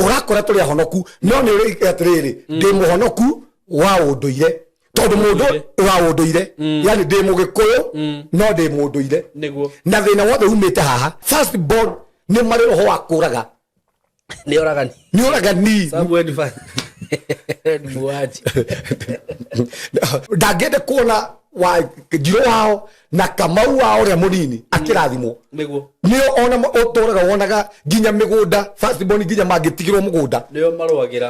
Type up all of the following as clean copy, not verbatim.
urakora tuli honoku no ni uri atiriri ndi muhonoku wa unduire tondu mundu wa unduire yani ndi mugikuyu no ndi munduire niguo na thina wothe umite haha first born ni mari roho wa kuraga ni oragani Samuel fan muaji ndangende kuona wa Njiro wao na Kamau wao ria munini akirathimo niguo nio ona otoraga wonaga ginya migunda first born ginya mangitigirwo mugunda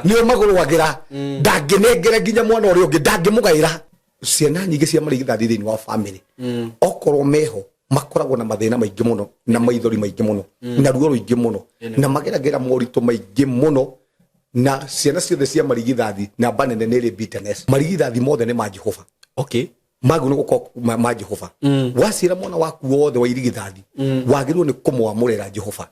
nio magurwagira ndangenengere ginya mwana uri ungi ndangimugaira ciana nyingi cia marigithathi thini wa family okorwo meho makoragwo na mathina maingi muno na maithori maingi muno na ruo ruingi muno na mageragera moritu maingi muno na ciana ciothe cia marigithathi na banene nĩ bitterness marigithathi mothe nĩ ma Jehova okay magu nuko ma Jehova wasira mwana waku wothe wa irigithathi wagirwo ni kumwamurira Jehova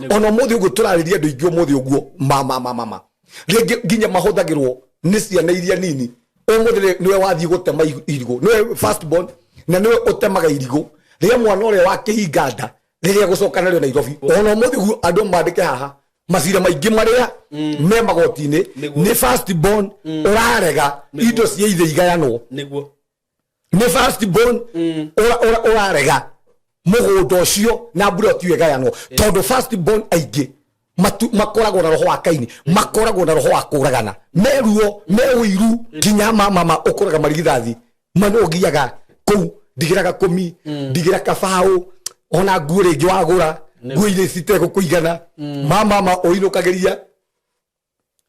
ona muthi ugu turariria andu ingi muthi uguo mama rege ginya mahuthagirwo ni ciana iria nini umuthi niwe wathii gutema irigo niwe first born na niwe utemaga irigo ria mwana ore wa kihinganda riria gucoka nario Nairobi ona muthi ugu andu mandike haha masira maingi maria me magoti-ini ni first born urarega indo cia ithe igayanwo niguo ni first born urarega mugunda ucio na buroti wegayanwo tondu first born aingi makoragwo na roho wa Kaini makoragwo na roho wa kuragana meruo meuiru kinya mama ukuraga marigithathi manogiaga ku ndigiraga kumi ndigira kabau ona nguo ringi wagura nguo ile citego kuigana mama oinukageria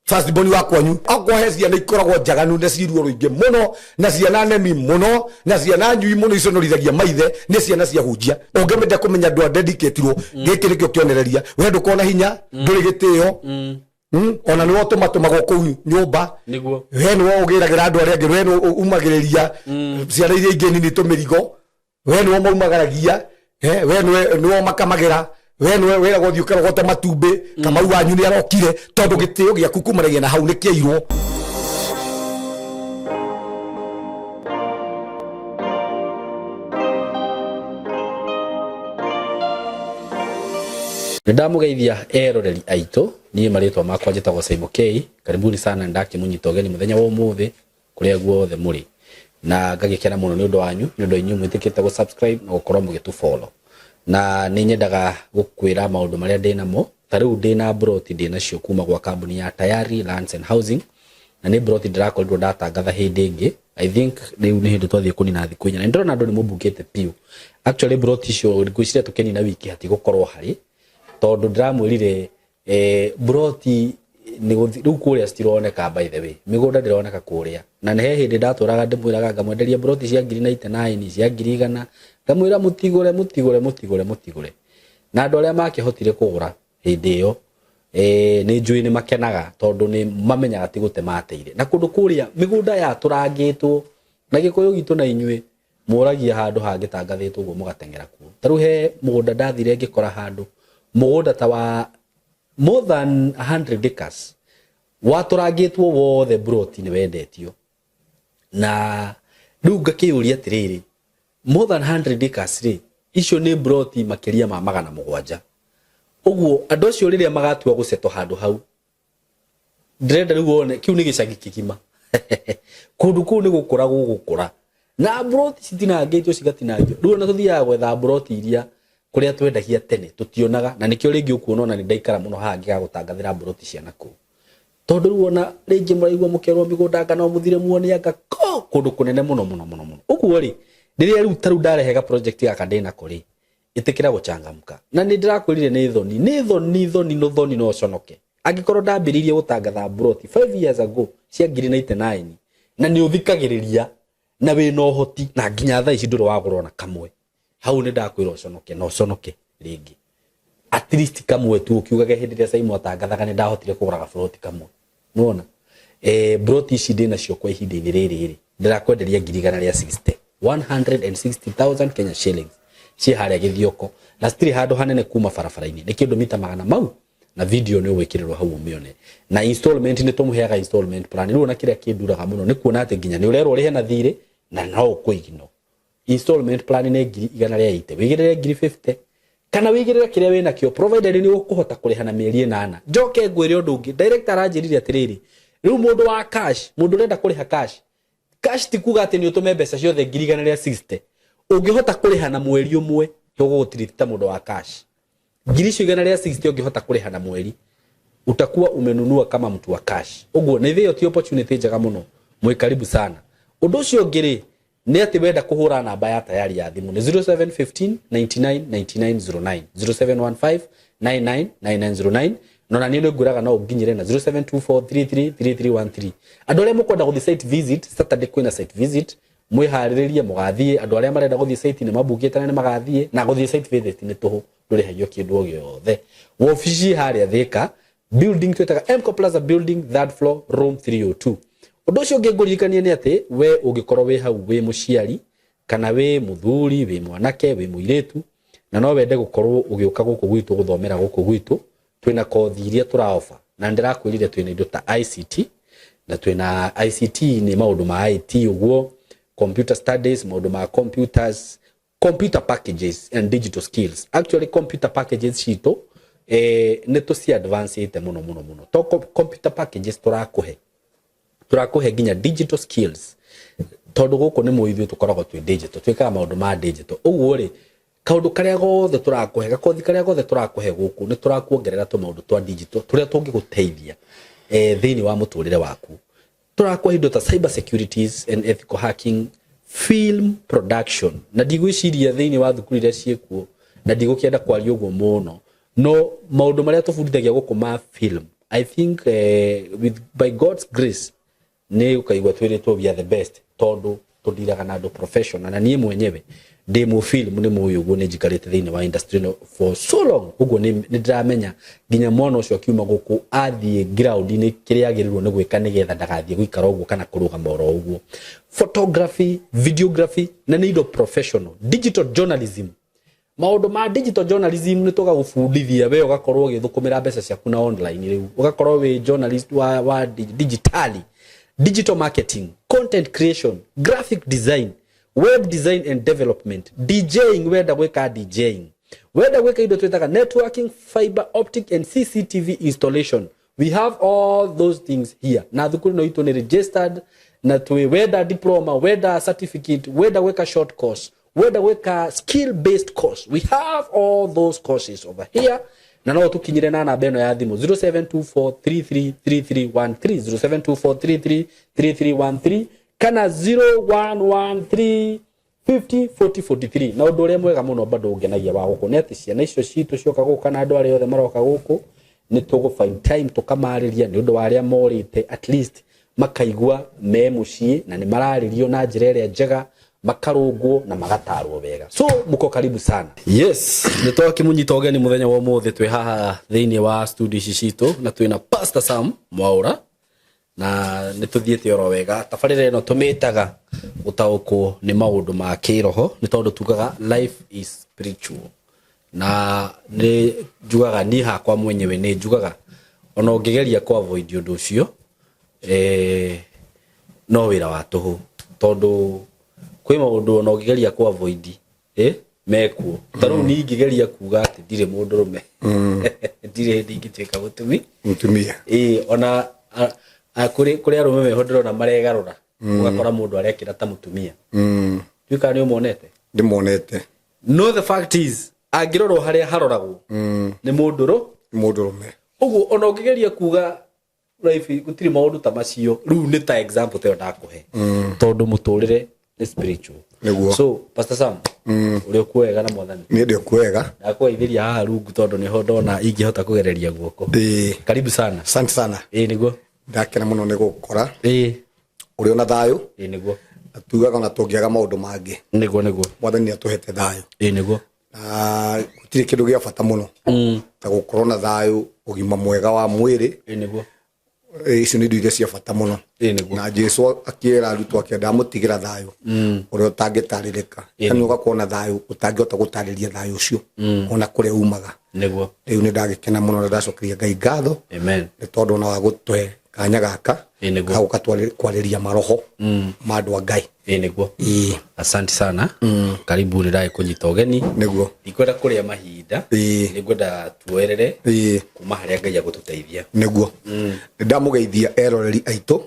first born wa kwanyu akwahe ciana ikoragwo njaganu na ciruo ruingi muno na ciana nemi muno na ciana nyui muno iconorithagia maithe ni ciana cia hunjia ungemenda kumenya ndu dedicateirwo giki nikio kionereria we ndukona hinya nduri gitio ona ni wotumatumagwo kuu nyumba niguo we ni wogiragira andu aria angi we ni umagiriria ciana iria ingi nini tumirigo we ni womaumagaragia we ni womakamagira we we go thiukara gote matumbe Kamau wanyu ni arokire tondu gitio gia kukumaragia na hau ni kiairwo ndamugeithia eroreri aitu nie maritwa makwa njitagwo Simon K karibuni sana ndaki munyito geni muthenya wa umuthi kuria guothe muri na ngagikena muno ni undu wanyu ni undu inyu mwitikite go subscribe na gukorwo mugitu follow na ni nyendaga gukwira maundu maria ndinamo tariu ndina broti ndina cio kuma gwa kambuni ya Tayari Lands and Housing na ni broti ndirakorirwo ndatangatha hindi ingi I think riu ni hindi twathie kunina thiku inya na ndona andu ni mubukite piu actually broti cio ngwiciria tukenina wiki hati gukorwo hari tondu ndiramwirire broti ni riu kuria stironeka by the way migunda ndironeka kuria na ne hindi ndaturaga ndimwiraga ngamwenderia broti cia 99 cia 100 ngamwira mutigure na andu aria makihotire kugura hindi iyo ni njui ni makenaga tondu ni mamenyaga ti gutemateire na kundu kuria migunda ya turangitwo na gikuyu gitu na inyue muragia handu hangitangathitwo guo mugatengera kuo taru he mugunda ndathire ngikora handu mugunda ta wa more than 100 acres waturangitwo wothe broti ni wendetio na riu ngakiuria atiriri more than 100 acres ri icio ni broti makiria ma 700 uguo andu acio riria magatua guceto handu hau ndrenda riu wone kiu ni gicagi kigima kundu kuu ni gukura na broti citinangitio cigatinangio riu na tuthiaga gwetha broti iria kuria twendagia tene tutionaga na nikio ringi ukuona na ndaikara muno hangi ga gutangathira broti cia naku tondu riu ona ringi muraigwa mukerwo migunda ngana muthire muone anga kundu kunene muno uguo ri ndiria riu taru ndarehega project ya kadena kuri itikira guchangamka na ni ndirakwirire ni thoni no conoke angikorwo ndambiririe gutangatha broti 5 years ago cia 99 na ni uthikagiriria na we no hoti na nginya thaa ici nduru wagurwo na kamwe hau ni ndakwira conoke ringi at least kamwe tu ukiugage hindi ria Simon atangathaga ni ndahotire kugura broti kamwe nuona broti ici ndina cio kwa ihinda-ini riri ndirakwenderia 160,000 Kenya shillings ci haria githioko na stiri handu hanene kuma barabara-ini ni kindu mita 100 mau na video ni wikirirwo hau umione na installment ni tumuheaga installment plan ni una kiria kinduraga muno ni kuona ati nginya ni urerwo rihe na thire na no kuigino installment plan ni 180 wigirire 50 kana wigirira kiria wina kio provider ni ukuhota kuriha na mieri 8 njoke ngwire undu ungi director aranjirire atiriri riu mundu wa cash mundu renda kuriha cash ti kuga ati ni utume mbeca ciothe 160 ungihota kuriha na mweri umwe tugugutirita mundu wa cash 160 ungihota kuriha na mweri utakuwa umenunua kama mtu wa cash uguo ni thio ti opportunity njega muno mwe karibu sana undu ucio ngiri ni ati wenda kuhura namba ya tayari ya thimu ni 0715 99 9909 0715 99 9909 nona ni nguraga no nginyire na 0724333313 andu aria mukwenda guthi site visit Saturday kwina site visit mwihariririe mugathie andu aria marenda guthi site ni mabukite na ni magathie na guthi site visit ni tuhu ndurihagio kindu giothe wofici haria Thika building twetaga Mco Plaza building third floor room 302 undu ucio ngingurikania ni ati we ungikorwo we hau we muciari kana we muthuri we mwanake we muiretu na no wende gukorwo ugiuka guku gwitu guthomera guku gwitu twina kothi iria turaofa na ndirakwirire twina indo ta ICT na twina ICT ni maundu ma IT uguo computer studies maundu ma computers computer packages and digital skills actually computer packages cito ne to si advance ite muno to computer packages turakuhe ginya digital skills tondu guku ni muithio tukoragwo twi digital twikaga maundu ma digital uguo ri kaundu karia gothe turakuhe gakothi karia gothe turakuhe guku ni turakuongerera tu maundu twa digital turia tungiguteithia thiini wa muturire waku turakuhe indo ta cyber securities and ethical hacking film production na digwiciria thiini wa thukuru iria ciekuo na digukienda kwaria uguo muno no maundu maria tufundithagia guku ma film I think by God's grace ni ukaigwa twiritwo we are the best tondu tudiraga na andu professional na nie mwenyewe demo film ni muyu uguo ni jikarite thiini wa industry for so long uguo ni ndiramenya ginya mwana ucio akiuma guku athie ground ni kiria agirirwo ni gwika nigetha ndagathie guikara uguo kana kuruga moro uguo photography videography na ni indo professional digital journalism maundu ma digital journalism ni toga gufundithia we ugakorwo ugithukumira mbeca ciaku na online riu ugakorwo we journalist wa digitally digital marketing content creation graphic design web design and development DJing wenda gwika DJing wenda gwika indo twetaga networking fiber optic and CCTV installation we have all those things here na thukuru no itu ni registered na twi whether diploma whether certificate whether gwika short course whether gwika skill based course we have all those courses over here na no tukinyire na namba eno ya thimu 0724333313 0724333313 kana 0113504043 na undu uria mwega muno bado ungenagia wa guku neti ciana icio citu cioka guku kana andu aria othe maroka guku ni tugu find time tukamariria ni undu wa aria morite at least makaigua me mucii na ni mararirio na njira iria njega makarungwo na magatarwo wega so muko karibu sana yes nitoa kimunyita ogeni muthenya wa mothe twi haha thiini wa studio citu na twina Pastor Sam Mwaura na nituthiete oro wega tabarire no tumitaga utauko ni maundu ma kiroho ni tondu tugaga life is spiritual na ni jugaga ni hakwa mwenyewe ni jugaga ona ungegeria kwa avoid undu ucio no wira wa tuhu tondu kwi maundu ona ungegeria kwa avoid mekuo taru ni ngigeria kuga ati ndire mundu rume ndire ndingitweka mutumia ona kuri arume mehodero na maregarura ugakora mundu arekira ta mutumia twika ni umonete ndimonete no the fact is agiroro haria haroragwo ni mundu rume uguo ona ungegeria kuga life gutiri maundu ta macio riu ni ta example te ndakuhe tondu muturire ni spiritual so Pastor Sam uri kuega na mwathani ni ndio kuega ndakuithiria haha rungu tondu ni ho ndona ingihota kugereria guoko karibu sana asante sana niguo ndakena muno ni gukora uri ona thayo niguo atugaga na tungiaga maundu mangi niguo mwathani atuhete thayo niguo gutiri kindu gia bata muno ta gukorwo na thayo ugima mwega wa mwiri niguo icio ni ndio cia bata muno na Jesu akiera arutu akienda mutigira thayo uria utangitaririka kana ugakorwo thayo utangihota gutariria thayo ucio ona kuria umaga niguo riu ni ndagikena muno na ndacokeria Ngai ngatho amen ni tondu na wa gutuhe kanya gaka Enegwo kwarĩria maroho ma andũ a Ngai. Enegwo asante sana. Karibu nĩrae kũnyita ũgeni. Nĩguo ndikwenda kũrĩa mahinda nĩngwenda tuoerere kuma harĩa Ngai agũtũteithia. Nĩguo ndamũgeithia eroreri aitũ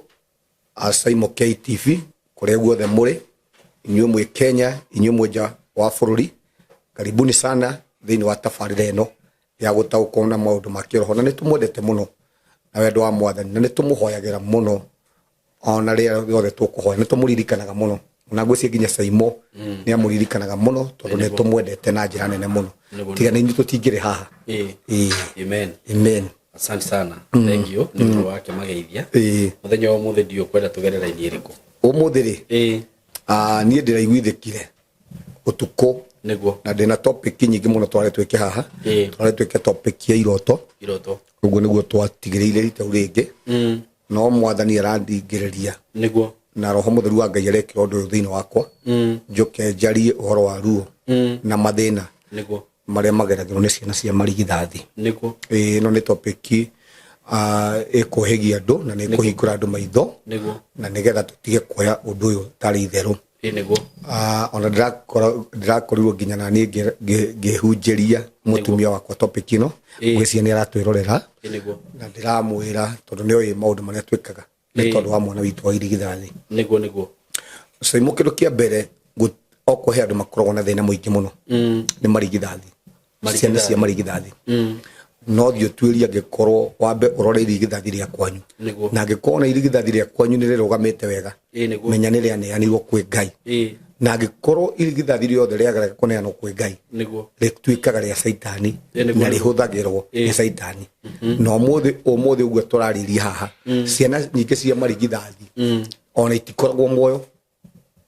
a Simon K TV kũrĩa guothe mũrĩ, inyuĩ mwĩ Kenya, inyuĩ mwĩ nja wa bũrũri, karibuni sana thĩinĩ wa tabarĩra ĩno ya gũtaũkwo na maũndũ ma kĩroho, na nĩtũmwendete mũno na wendo wa Mwathani, na nĩtũmũhoyagĩra mũno ona rĩrĩa rĩothe tũkũhoya, nĩtũmũririkanaga mũno na ngwĩciria nginya Saimo nĩamũririkanaga mũno tondũ nĩtũmwendete na njĩra nene mũno, tiga nĩ tũtingĩrĩ haha. Amen. Asante sana. Thank you. Nĩ wake mageithia. Mũthenya wa mũthĩ ndio kwenda tugerera ini ĩrĩkũ ũmũthĩ rĩ? Niĩ ndĩraiguithĩkire ũtukũ nĩguo, na ndĩna topic nyingĩ mũno tware twĩke haha. Tware twĩke topic ya iroto. Ũguo nĩguo twatigĩrĩire rita rĩngĩ, no Mwathani arandingĩrĩria nĩguo, na Roho Mũtheru wa Ngai arekĩra ũndũ ũyũ thĩinĩ wakwa, njoke njarie ũhoro wa ruo na mathĩna nĩguo marĩa mageragĩrwo nĩ ciana cia marigithathi nĩguo. Ĩno nĩ topic ĩkũhĩgia andũ na nĩkũhingũra andũ maitho na nĩgetha tũtige kuoya ũndũ ũyũ tarĩ itherũ. Ona ndĩrakorirwo nginya na niĩ ngĩhunjĩria mũtumia wakwa topic ĩno, gwĩciria nĩ aratwĩrorera na ndĩramwĩra tondũ nĩoĩ maũndũ marĩa twĩkaga nĩ tondũ wa mwana witũ wa irigithathi nĩguo. Saimo, kĩndũ kĩa mbere okũhe andũ makoragwo na thĩna mũingĩ mũno nĩ marigithathi, ciana cia marigithathi. No thiĩ ũtuĩrie angĩkorwo wambe ũrore irigithathi rĩa kwanyu, na angĩkorwo na irigithathi rĩa kwanyu nĩ rĩrũgamĩte wega, menya nĩ rĩaneanirwo kwĩ Ngai, na angĩkorwo irigithathi rĩothe rĩagerega kũneanwo kwĩ Ngai rĩtuĩkaga rĩa Saitani na rĩhũthagĩrwo nĩ Saitani. Na ũmũthĩ ũguo tũrarĩria haha, ciana nyingĩ cia marigithathi ona itikoragwo muoyo,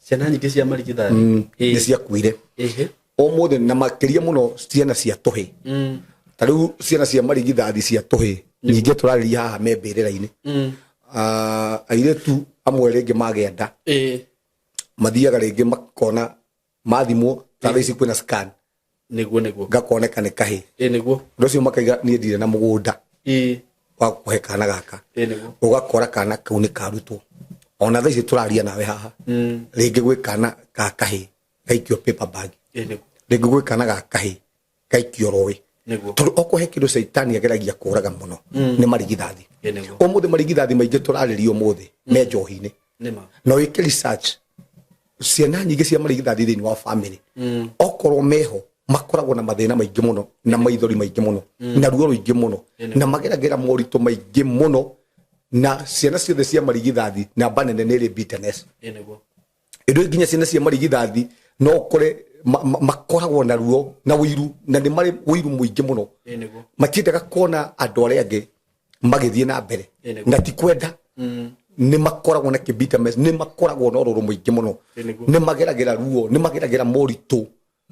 ciana nyingĩ cia marigithathi nĩ ciakuire ũmũthĩ, na makĩria mũno ciana cia tũhĩ. Tarĩu ciana cia marigithathi cia tũhĩ nyingĩ tũrarĩria haha me mbĩrĩra-inĩ. Airĩtu amwe rĩngĩ magĩa nda mathiaga rĩngĩ makona mathimwo ta ici kwĩna scan nĩguo gakoneka nĩ kahĩ nĩguo. Ũndũ ũcio makaiga niĩ ndirĩ na mũgũnda wa kũhe kana gaka, ũgakora kana kau nĩ karutwo. Ona thaa ici tũraria nawe haha rĩngĩ gwĩ kana ga kahĩ gaikio paper bag, rĩngĩ gwĩ kana ga kahĩ gaikio rũĩ, tondũ okũhe kĩndũ Saitani ageragia kũraga mũno nĩ marigithathi. Ũmũthĩ marigithathi maingĩ tũrarĩria ũmũthĩ me njohi-inĩ, na wĩke research ciana nyingĩ cia marigithathi thĩinĩ wa family okorwo meho makoragwo na mathĩna maingĩ mũno na maithori maingĩ mũno na ruo rũingĩ mũno na mageragĩra moritũ maingĩ mũno, na ciana ciothe cia marigithathi namba nene nĩ ĩrĩ bitterness. Ĩndũ nginya ciana cia marigithathi no ũkore makoragwo na ruo na wĩiru, na nĩ marĩ wĩiru mũingĩ mũno, matiendaga kuona andũ arĩa angĩ magĩthiĩ na mbere, na ti kwenda, nĩ makoragwo na bitterness, nĩ makoragwo na ũrũrũ mũingĩ mũno, nĩ mageragĩra ruo, nĩ mageragĩra moritũ,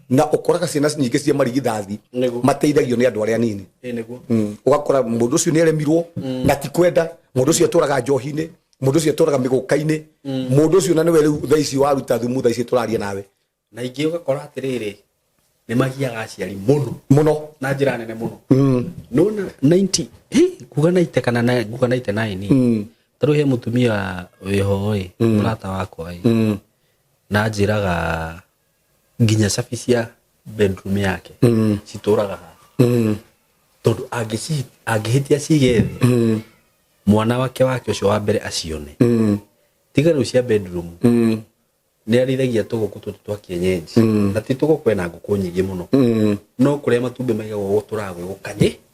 na ũkoraga ciana nyingĩ cia marigithathi mateithagio nĩ andũ arĩa anini. Ũgakora mũndũ ũcio nĩ aremirwo na ti kwenda, mũndũ ũcio atũraga njohi-inĩ, mũndũ ũcio atũraga mĩgũka-inĩ, mũndũ ũcio na nĩwe rĩu thaa ici waruta thumu thaa ici tũraria nawe, na ingĩ ũgakora atĩrĩrĩ nĩ magiaga aciari mũno na njĩra nene mũno. Nona 90 kuga 90 kana kuga 99 tarũ he mũtumia wĩho mũrata wakwa na njĩraga nginya cabi cia bedroom yake citũraga haha, tondũ angĩhĩtia cigethe mwana wake ũcio wa mbere acione, tiga rĩu cia bedroom nĩ arĩithagia tũgũkũ tũtũ twa kienyeji, na ti tũgũkũ kwĩna ngũkũ nyingĩ mũno, no kũrĩa matumbĩ maigagwo gũtũraga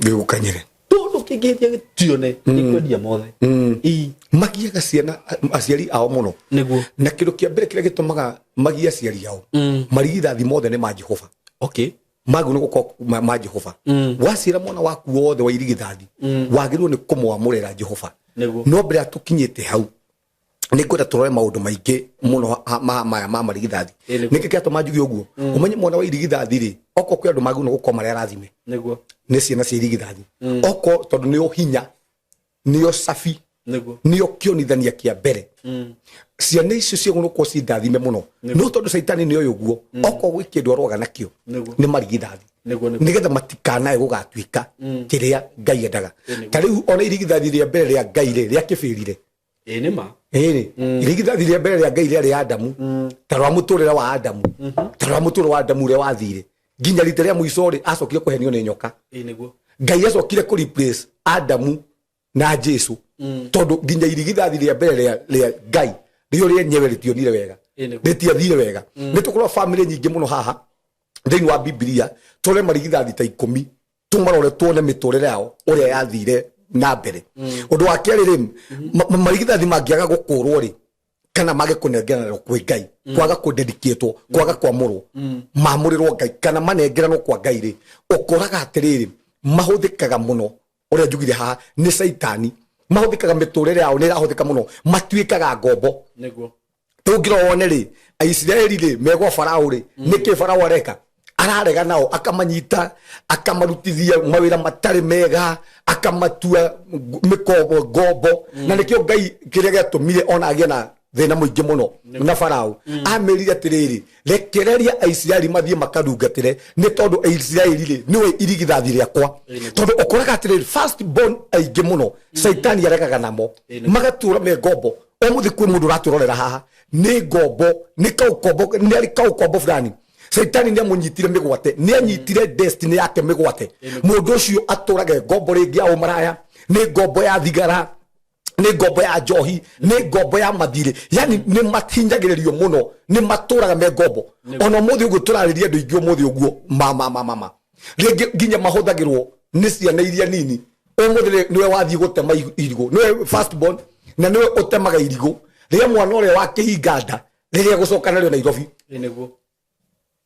gwĩgũkanyĩre tondũ kĩngĩhĩtia gĩtione nĩ kwendia mothe. Magiaga ciana aciari ao mũno nĩguo, na kĩndũ kĩa mbere kĩrĩa gĩtũmaga magia aciari ao, marigithathi mothe nĩ ma Jehova. Magu nĩ gũkorwo ma Jehova. Waciĩra mwana waku wothe wa irigithathi wagĩrĩirwo nĩ kũmwamũrĩra Jehova. No mbere ya tũkinyĩte hau nĩ kwenda tũrore maũndũ maingĩ mũno maya ma marigithathi. Nĩkĩ kĩatũma njuge ũguo? Ũmenye mwana wa irigithathi rĩ, oko kwĩ andũ magĩrĩirwo nĩ gũkorwo marĩ arathime nĩ ciana cia irigithathi, oko tondũ nĩyo hinya, nĩyo cabi, nĩyo kĩonithania kĩa mbere. Ciana icio ciagĩrĩirwo gũkorwo ci ndathime mũno, no tondũ Saitani nĩoĩ ũguo, oko gwĩ kĩndũ arũaga nakĩo nĩ marigithathi. nigetha matikanae gugatuika kiria Ngai endaga ta riu ona irigithathi ria mbere ria Ngai ria kibirire nima irigithathi ria mbere ria Ngai ria Adamu ta rwa muturire wa Adamu ta rwa muturire wa Adamu ria wathire nginya rita ria muico ri acokire kuhenio ni nyoka niguo Ngai acokire ku replace Adamu na Jesu tondu nginya irigithathi ria mbere ria Ngai rio ria nyewe ritionire wega ritiathire wega nitukorwo family nyingi muno haha thĩinĩ wa Biblia tore marigithathi ta 10 tumarore tuone miturire yao uria yathire na mbere undu wa kerĩ rĩ marigithathi mangiaga gukurwo ri kana mage kunengeranwo kwĩ Ngai kwaga kudedicatwo kwaga kwamũrwo mamurirwo Ngai kana manengeranwo kwa Ngai rĩ ukoraga atirĩrĩ mahuthikaga muno uria njugire haha ni Saitani mahuthikaga miturire yao ni irahuthika muno matuikaga ngombo niguo tungiro wone rĩ Aisiraeli rĩ megwa Farao rĩ niki Farao areka ararega nao akamanyita akamarutithia mawira matari mega akamatua mikobo ngombo na nikio Ngai kiria giatumire ona agia na thina muingi muno na Farao amerire atiriri rekereria Aisiraeli mathie makarungatire ni tondu Aisiraeli ri niwe irigithathi riakwa tondu ukoraga atiriri first born aingi muno Saitani aregaga namo magatura me ngombo omuthi kwi mundu raturorera haha ni ngombo ni kaukombo ni ari kaukombo fulani Saitani ni amunyitire migwate ni anyitire destiny yake migwate mundu ucio aturage ngombo ringi ya umaraya ni ngombo ya thigara ni ngombo ya njohi ni ngombo ya mathire yani ni mahinyagiririo muno ni maturaga me ngombo ona muthi uguo turariria andu ingi muthi uguo mama ringi nginya mahuthagirwo ni ciana iria nini umuthi niwe wathie gutema irigo niwe first born na niwe utemaga irigo riria mwana uria wake hinganda riria gucoka nario Nairobi niguo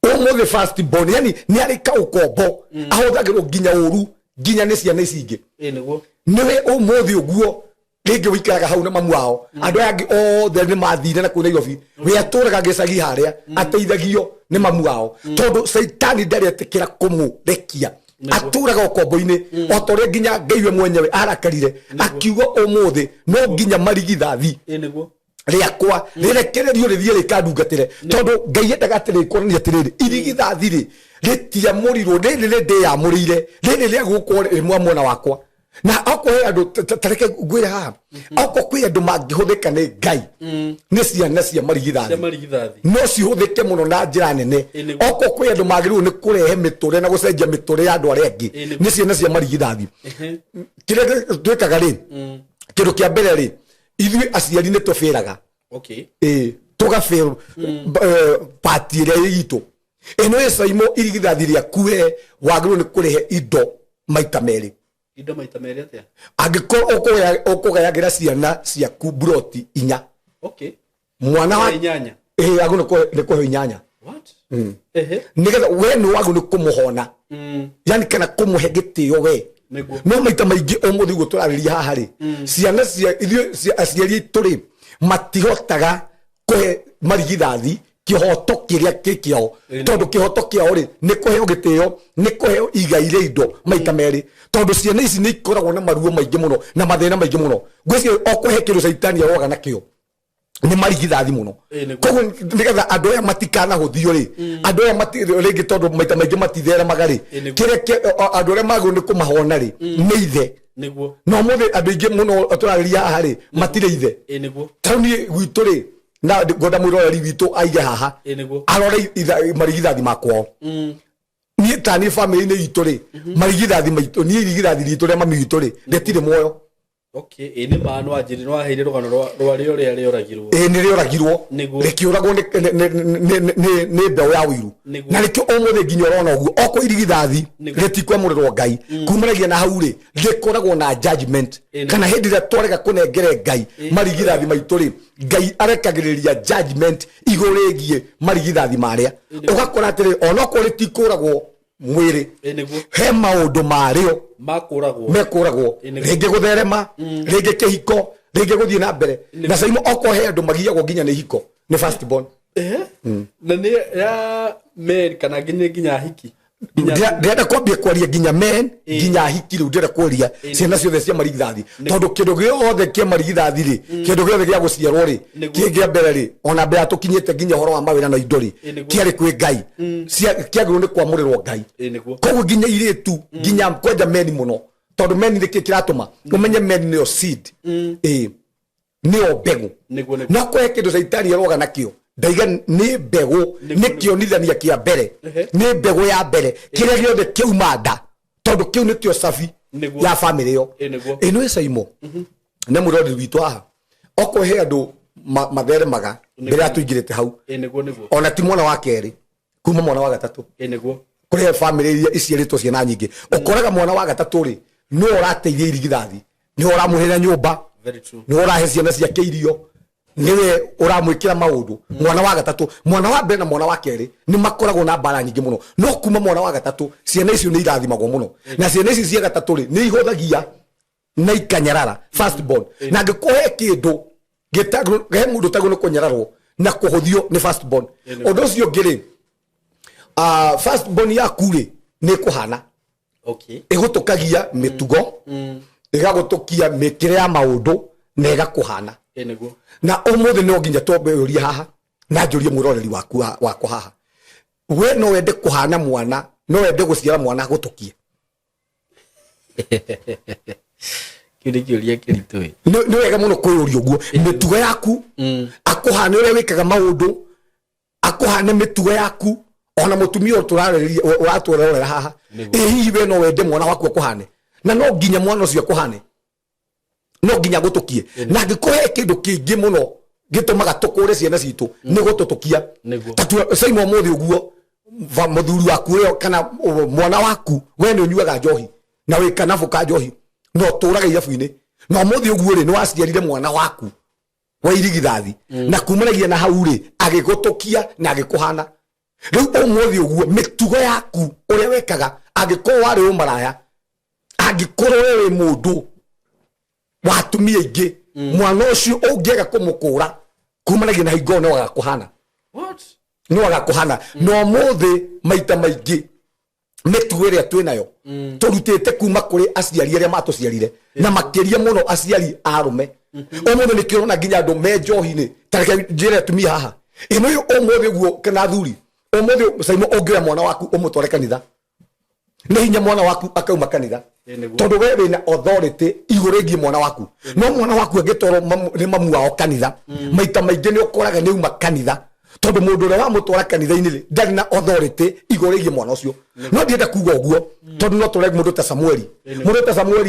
umuthi first born yani ni ari kaukombo ahuthagirwo nginya uru nginya ni ciana ici ingi niguo niwe umuthi uguo ringi wikaraga hau na mamu wao andu angi othe ni mathire na ku Nairobi we aturaga gicagi haria ateithagio ni mamu wao tondu Saitani ndaretikira kumurekia aturaga ukombo-ini otoria nginya Ngai we mwenyewe arakarire akiuga umuthi no nginya marigithathi niguo riakwa rirekererio rithie rikandungatire tondu Ngai endaga atiri kuonania atiriri irigithathi ri ritia murirwo riri ndi yamurire riri ria gukwo rimwe mwana wakwa na akwo andu tareke ngwire haha akwo kwi andu mangihuthika ni Ngai ni ciana cia marigithathi no cihuthike muno na njira nene akwo kwi andu magirirwo ni kurehe miture na gucenjia miture ya andu aria angi ni ciana cia marigithathi kiria twikaga ri kindu kia mbere ri ithui aciari ni tufiraga tugafir party iria yitu ino isaimo irigithathi riaku we wagirwo ni kurehe indo maita meri atia angikorwo ukugayagira ciana ciaku broti 4 mwana wa inyanya agu ni kuhe inyanya what nigetha we ni wagu ni kumuhona yani kana kumuhe gitio we no maita maingi umuthi uguo turariria haha ri ciana cia aciari turi matihotaga kuhe marigithathi kihoto kiria kikiao tondu kihoto kiao ri ni kuheo gitio ni kuheo igai ria indo maita meri tondu ciana ici ni ikoragwo na maruo maingi muno na mathina maingi muno ngwiciria okuhe kindu Saitani aroga nakio ni marigithathi muno koguo nigetha andu aya matikana huthio ri andu aya ringi tondu maita maingi matithera magari kiria andu aria magwo ni kumahona ri ni ithe niguo no muthi andu ingi muno turariria haha ri matire ithe niguo tauni gwitu ri na ngoda mwiroreri witu aige haha arore marigithathi makwao ni tani family ni itu ri marigithathi maitu ni irigithathi ritu ria mami witu ri retire moyo ni manu ajiri no aheire rugano rwa rio ria rioragirwo ni rioragirwo rikiuragwo ni mbeu ya wiru na rikio umuthi nginya urona uguo oko irigithathi ritikwamurerwo Ngai kumanagia na hau ri rikoragwo na judgment kana hindi ria twarega kunengere Ngai marigithathi maitu ri Ngai arekagiriria judgment igurigie marigithathi maria ugakora atiri onoko ritikuragwo mwiri he maundu mario mekuragwo ringi gutherema ringi kihiko ringi guthie na mbere na saimo oko he andu magiyagwo nginya ni hiko ni first born na ni ya men kana nginya hiki ndenda kwambia kwaria nginya men nginya hiki riu ndenda kwaria ciana ciothe cia marigithathi tondu kindu giothe kia marigithathi ri kindu giothe gia guciarwo ri kingia mbere ri ona mbere tukinyite nginya horo wa mawira na indo ri kiari kwi ngai kiagirwo ni kwamurirwo ngai koguo nginya iritu nginya kwenda men muno tondu men riki kiratuma umenye men nio seed nio mbegu na kwa kindu saitani aroga nakio ndaiga ni mbegu ni kionithania kia mbere ni mbegu ya mbere kiria giothe kiuma nda tondu kiu ni kio safi ya family yo ino saimo ne murodi witu aha oko he andu mathere maga mbere atuingirite hau ona ti mwana wa keri kuma mwana wa gatatu kuri family iciaritwo ciana nyingi ukoraga mwana wa gatatu ri no urateithia irigithathi ni uramuhira nyumba ni urahe ciana cia keirio niwe uramwikira maundu mwana wa gatatu mwana wa mbere na mwana wa keri ni makoragwo na mbara nyingi muno no kuma mwana wa gatatu ciana icio ni irathimagwo muno na ciana ici cia gatatu ri ni ihothagia na ikanyarara first born na ngikuhe kindu gitagu ge mundu tagu no kunyararwo na kuhuthio ni first born undu ucio ngiri first born yaku ri ni kuhana igutukagia mitugo igagutukia mikire ya maundu na igakuhana na umuthi no nginya tombe uria haha na njurie muroreri waku wako haha we no wende kuhana mwana no wende guciara mwana gutukie kiri kiuria kiritui ni wega muno kuyuria uguo mitugo yaku akuhana uria wikaga maundu akuhana mitugo yaku ona mutumia turareriria uratwerera haha hihi we no wende mwana waku akuhane na no nginya mwana ucio akuhane no nginya gutukie na ngikuhe kindu kingi muno gitumaga tukure ciana citu ni gututukia tatu saimo muthi uguo muthuri waku yo kana mwana waku we ni unyuaga njohi na we kana fuka njohi no turaga irabu-ini no muthi uguo ri ni waciarire mwana waku wa irigithathi na kumanagia na hau ri agigutukia na agikuhana riu muthi uguo mitugo yaku uria wekaga agikorwo wari umaraya agikorwo we mundu watumia ingi mwana ucio ungiega kumukura kumanagia na hingo no agakuhana no agakuhana no muthi maita maingi mitugo iria twinayo turutite kuma kuri aciari aria matuciarire na makiria muno aciari arume umuthi ni kirona nginya andu me njohi-ini tareke njire atumia haha ino yo umuthi guo kana thuri umuthi saimo ungira mwana waku umutware kanitha ni hinya mwana waku akauma kanitha tondu we wina authority igurigie mwana waku no mwana waku agitoro ni mamu wao kanitha maita maingi ni ukoraga ni uma kanitha tondu mundu ria wa mutwara kanitha-ini ri ndari na authority igurigie mwana ucio no ndienda kuga uguo tondu no turege mundu ta Samueli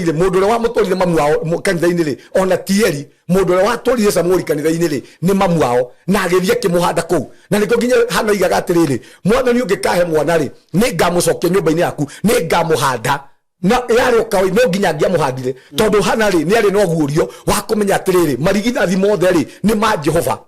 ri mundu ria wa mutwarire mamu wao kanitha-ini ri ona tieri mundu ria watwarire Samueli kanitha-ini ri ni mamu wao na agithie kimuhanda kuu na niko nginya hana igaga atiriri mwathani ungikahe mwana ri ni ngamucokia nyumba-ini yaku ni ngamuhanda na yari ukawai no nginya ngiamuhandire tondu hana ri ni ari no guurio wa kumenya atiriri marigithathi mothe ri ni ma Jehova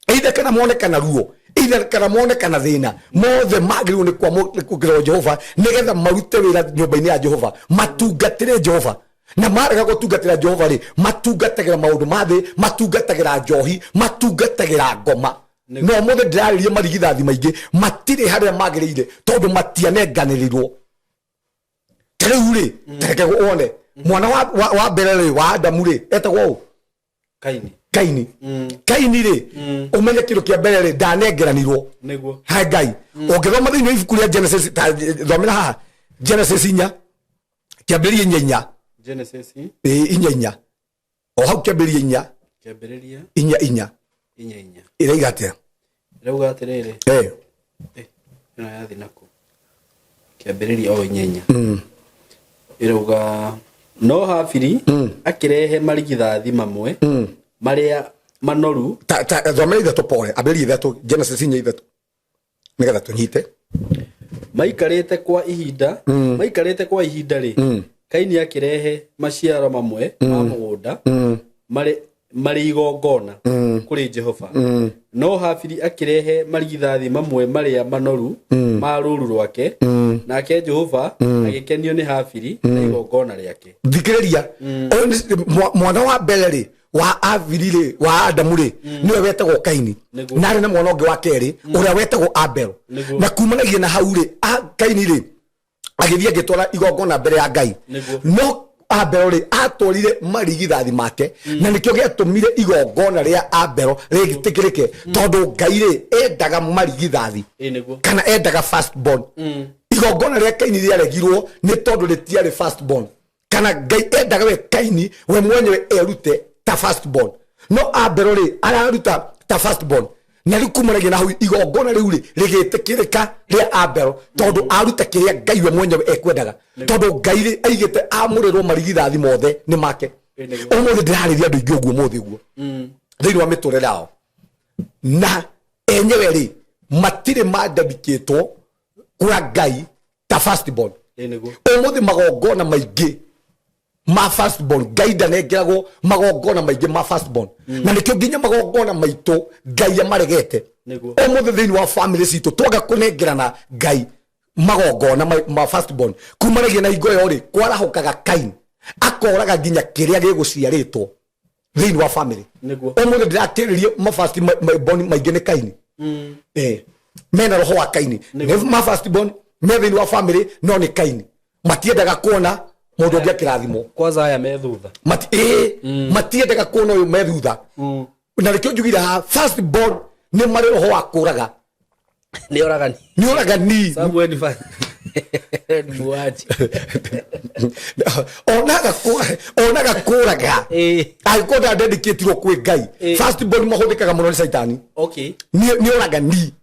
either kana mone kana ruo either kana mone kana thina mothe magirwo ni kwa kugirwo Jehova nigetha marute wira nyumba-ini ya Jehova matungatire Jehova na marega gutungatira Jehova ri matungatagira maundu mathi matungatagira njohi matungatagira ngoma no mothe ndiraririe marigithathi maingi matire haria magirire tondu matianenganirirwo riu ri tareke wone mwana wa mbere ri wa Adamu ri etagwo Kaini ri umenye kindu kia mbere ri ndanengeranirwo niguo ha Ngai ungithoma thiini wa ibuku ria Genesis thomera haha Genesis 4 kiambiria 4 Genesis 4 o hau kiambiria 4 iraiga atia irauga atiriri ino yathi naku kiambiria o 4 irauga no Habili akirehe marigithathi mamwe maria manoru thomera ithatu pore ambĩrĩria ithatu Genesis 4:3 nigetha tunyite maikarĩte kwa ihinda ri Kaini akirehe maciaro mamwe ma mũgũnda marĩ igongona kũrĩ Jehova no Habili akirehe marigithathi mamwe maria manoru ma rũũru rwake nake Jehova agikenio ni Habili na igongona riake thikĩrĩria mwana wa mbere ri wa Avirire wa Adamu ri niwe wetagwo Kaini na ari na mwana ungi wa keri uria wetagwo Abel na kumanagia na hau ri Kaini ri agithia agitwara igongona mbere ya Ngai no Abel ri atwarire marigithathi make na nikio giatumire igongona ria Abel rigitikirike tondu Ngai ri endaga marigithathi kana endaga first born igongona ria Kaini riaregirwo ni tondu ritiari first born kana Ngai endaga we Kaini we mwenyewe erute ta first born no Abel ri araruta ta first born na rikumaragia na hau igongona riu ri rigitikirika ria Abel tondu aruta kiria Ngai we mwenyewe ekwendaga tondu Ngai ri aigite amurirwo marigithathi mothe ni make umuthi ndirariria andu ingi uguo muthi uguo thiini wa miturire yao na enyewe ri matire madedicatwo kwa Ngai ta first born umuthi magongona maingi ma first born Ngai ndanengeragwo magongona maingi ma first born na nikio nginya magongona maitu Ngai amaregete umuthi thiini wa family citu twaga kunengerana Ngai magongona ma first born kumaragia na ingo yo ri kwarahukaga Kain akoraga nginya kiria giguciaritwo thiini wa family umuthi ndiratiririe ma first born maingi ni Kain mena roho wa Kaini ma first born me thiini wa family no ni Kain matiendaga kuona mundu ungi akirathimo kwanza aya methutha matiendaga kuona uyu methutha na rikio njugire ha first born ni mari roho wa kuraga ni oragani Samuel fan muaji onaga kuraga aikonda dedicated kwi Ngai first born mahudikaga muno ni saitani ni oragani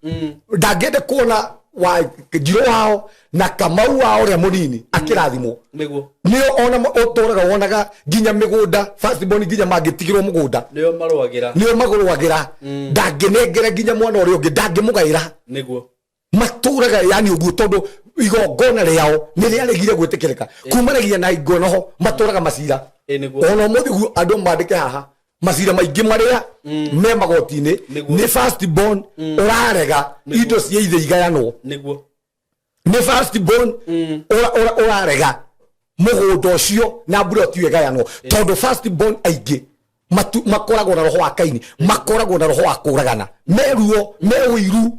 ndangende kuona wa Njiro wao na Kamau wao ria munini akirathimo nio ona otoraga wonaga nginya migunda first born nginya mangitigirwo mugunda nio magurwagira ndangenengera nginya mwana uri ungi ndangimugaira maturaga yani uguo tondu igongona riao ni riaregire gwitikirika kumanagia na igonoho maturaga macira ona muthi guo andu mandike haha macira maingi maria me magotini ni first born urarega indo cia ithe igayanwo ni first born urarega mugunda ucio na buroti igayanwo tondu first born aingi makoragwo na roho wa Kaini makoragwo na roho wa kuragana meruo mewiru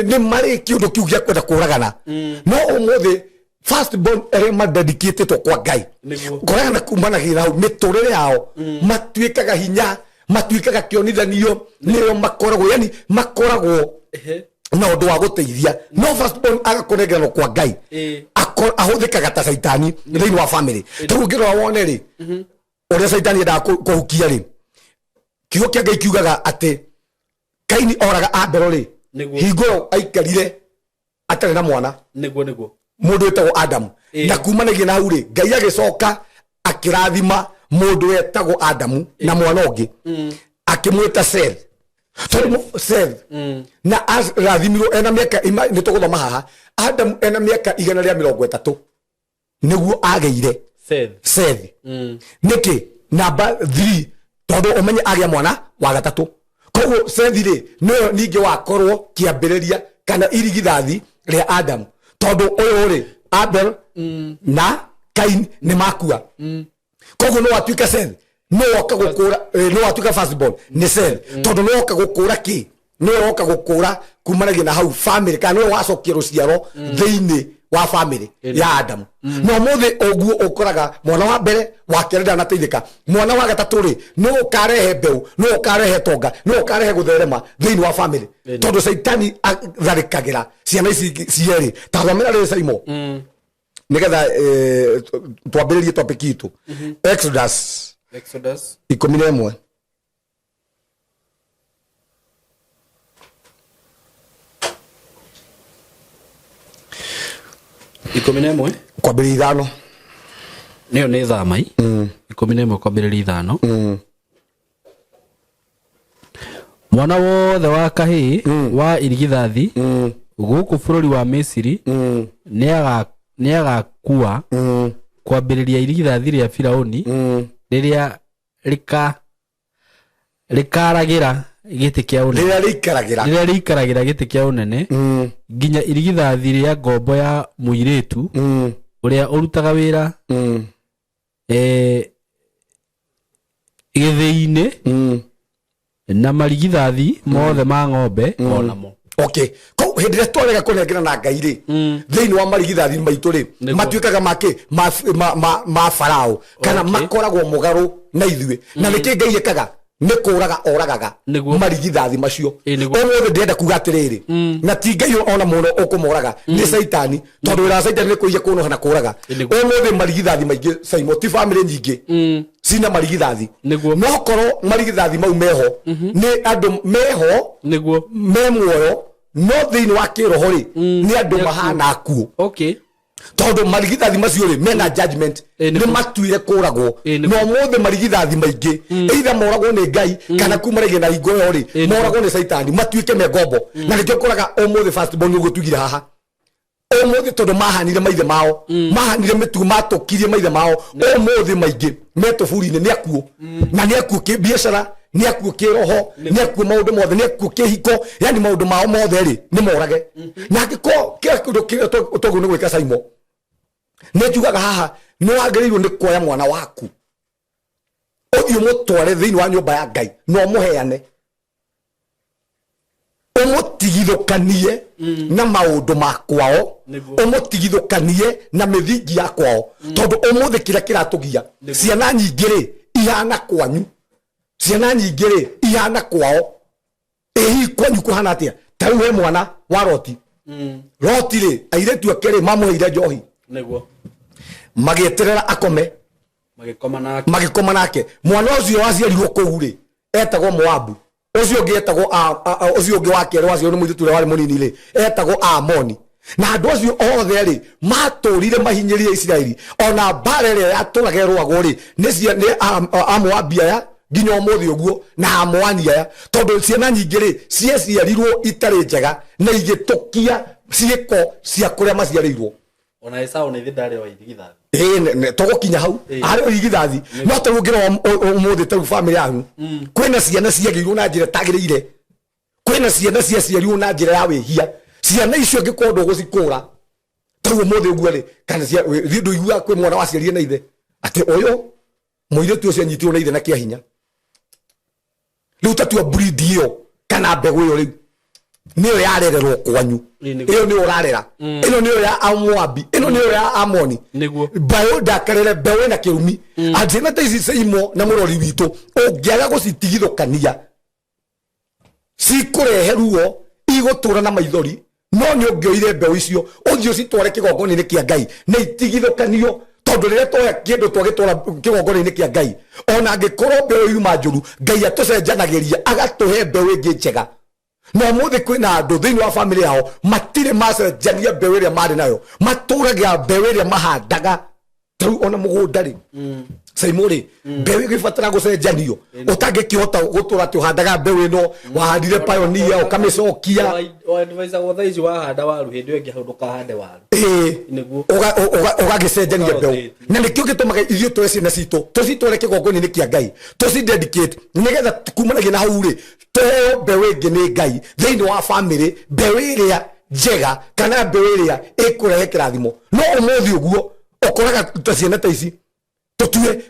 ne mari kiundu kiu gia kwenda kuragana no umuthi first born ere madedicated to kwa Ngai korana kumana hina miturire yao matuikaga hinya matuikaga kionithanio nio makoragwo yani makoragwo na undu wa guteithia no first born agakonegera kwa Ngai ahuthikaga ta saitani thiini wa family tugirwa wone ri uria saitani enda kuhukia ri kiugo kia Ngai kiugaga ati Kaini oraga Abel ri hingo aikarire atari na mwana mundu etagwo Adamu na kumanagia na hau ri Ngai agicoka akirathima mundu etagwo Adamu na mwana ungi akimwita Seth na arathimirwo ena miaka ni tuguthoma haha Adamu ena miaka 130 niguo ageire Seth niki namba 3 tondu umenye agia mwana wa gatatu koguo Seth ri no ningi wakorwo kiambiriria kana irigithathi ria Adamu tondu uyu ri Abel na Kain ni makua koguo no atuika Seth no oka gukura no atuika first born ni Seth tondu no oka gukura ki no oka gukura kumanagia na hau family kana no wacokia ruciaro thiini wa family ya Adamu no muthi oguo ukoraga mwana wa mbere wa kerenda na teithika mwana wa gatatu ri no ukarehe mbeu no ukarehe tonga no ukarehe gutherema thiini wa family tondu saitani tharikagira ciana ici cieri tathomera ri Saimo nigetha twambiririe topic itu Exodus 11 11 kwambiriria ithano niyo ni thamai 11 kwambiriria ithano mwana wothe wa kahii wa irigithathi guku bururi wa Misiri ni agakua kwambiriria irigithathi ria Firauni riria rikaragira giti kia unene riria rikaragira giti kia unene nginya irigithathi ria ngombo ya muiritu uria urutaga wira githii-ini na marigithathi mothe ma ng'ombe onamo. Okay, ko hindire twarega kunengera na Ngai ri thiini wa marigithathi maitu ri matuikaga ma farao kana makoragwo mugaru na ithuĩ na niki Ngai ekaga nĩ kũraga oragaga marigithathi macio. Ũmũthĩ ndĩrenda kuga atĩrĩrĩ na ti Ngai ona mũno ũkũmoraga nĩ Saitani, tondũ wĩra wa Saitani nĩ kũiya kũnoha na kũraga. Ũmũthĩ marigithathi maingĩ Saimo ti bamĩrĩ nyingĩ cina marigithathi, no korwo marigithathi mau meho nĩ andũ meho me muoyo, no thĩinĩ wa kĩroho rĩ nĩ andũ mahana akuũ. Tondu marigithathi macio ri mena judgment ni matuire kũragwo no mũthĩ marigithathi maingĩ either moragwo nĩ Ngai kana kumarege na hingo yo ri moragwo nĩ Saitani matuike me ngombo. Na nĩkĩo kũraga ũmũthĩ first born ũgũtugire haha ũmũthĩ tondũ mahanire maithe mao mahanire mĩtugo matũkirie maithe mao ũmũthĩ maingĩ metũburi-inĩ nĩ akuũ na nĩ akuũ kĩbiacara nĩ akuũ kĩroho nĩ akuũ maũndũ mothe nĩ akuũ kĩhiko, yani maũndũ mao mothe rĩ nĩ morage. Na angĩkorwo kĩndũ kĩrĩa ũtogwo nĩ gwĩka Saimo nĩ njugaga haha nĩ wagĩrĩirwo nĩ kuoya mwana waku ũthiĩ mũtware thĩinĩ wa nyũmba ya Ngai na ũmũheane ũmũtigithũkanie na maũndũ ma kwao ũmũtigithũkanie na mĩthingi ya kwao, tondũ ũmũthĩ kĩrĩa kĩratũgia ciana nyingĩ rĩ ihana kwanyu, ciana nyingĩ rĩ ihana kwao. Ĩhi kwanyu kũhana atĩa? Ta rĩu we mwana wa Loti Loti rĩ airĩtu ake rĩ mamũheire njohi magĩeterera akome magĩkoma nake. Mwana ũcio waciarirwo kũu rĩ etagwo Moabu, ũcio ũngĩ etagwo ũcio ũngĩ wa kerĩ wacio nĩ mũirĩtu ũrĩa warĩ mũnini rĩ etagwo Amoni. Na andũ acio othe rĩ matũrire mahinyĩrie Isiraeli, ona mbara ĩrĩa yatũraga ĩrũagwo rĩ nĩ Amoabi aya nginya ũmũthĩ ũguo na Amoani aya, tondũ ciana nyingĩ rĩ ciaciarirwo itarĩ njega na igĩtũkia ciĩko cia kũrĩa maciarĩirwo. Ona Esau nĩ thindare wa irigithathi tũgũkinya hau arĩ irigithathi no tũrũngĩra ũmũthĩ tau bamĩrĩ yanyu kwĩna ciana ciagĩirwo na njĩra tagĩrĩire, kwĩna ciana ciaciarirwo na njĩra ya wĩhia. Ciana icio ngĩkorwo ndũgũcikũra tau ũmũthĩ ũguo rĩ kana ndũiguaga kwĩ mwana waciarire na ithe atĩ ũyũ mũirĩtu ũcio anyitirwo na ithe na kĩahinya. Rĩu tatua breed ĩyo kana mbegũ ĩyo rĩu nĩyo yarererwo kwanyu, ĩyo nĩyo ũrarera, ĩno nĩyo ya Amoabi, ĩno nĩyo ya Amoni. Mbaũ ndakarere mbeũ na kĩrumi anjĩna ta ici Saimo na mũrori witũ ũngĩaga gũcitigithũkania cikũrehe ruo igũtũra na maithori, no nĩ ũngĩoire mbeũ icio ũthiĩ ũcitware kĩgongona-inĩ kĩa Ngai na itigithũkanio, tondũ rĩrĩa twoya kĩndũ twagĩtwara kĩgongona-inĩ kĩa Ngai ona angĩkorwo mbeũ yuma njũru Ngai atũcenjanagĩria agatũhe mbeũ ĩngĩ njega. Na mũthĩ kwĩna andũ thĩinĩ wa bamĩrĩ yao matirĩ macenjania mbeũ ĩrĩa marĩ nayo, matũragia mbeũ ĩrĩa mahandaga. Tau ona mũgũnda rĩ Saimo rĩ mbeũ ĩgĩbatara gũcenjanio ũtangĩkĩhota gũtũra atĩ ũhandaga mbeũ ĩno wahandire pioneer ũkamĩcokia advisor wa thaici wahanda waru hĩndĩ ĩyo ĩngĩ ndũkahande waru ũgagĩcenjania mbeũ. Na nĩkĩo gĩtũmaga ithuĩ twoe ciana citũ tũcitware kĩgongona-inĩ kĩa Ngai tũcidedicate nĩgetha kumanagia na hau rĩ tuheo mbeũ ĩngĩ nĩ Ngai thĩinĩ wa bamĩrĩ, mbeũ ĩrĩa njega kana mbeũ ĩrĩa ĩkũrehe kĩrathimo. No ũmũthĩ ũguo ũkoraga ta ciana ta ici tũtue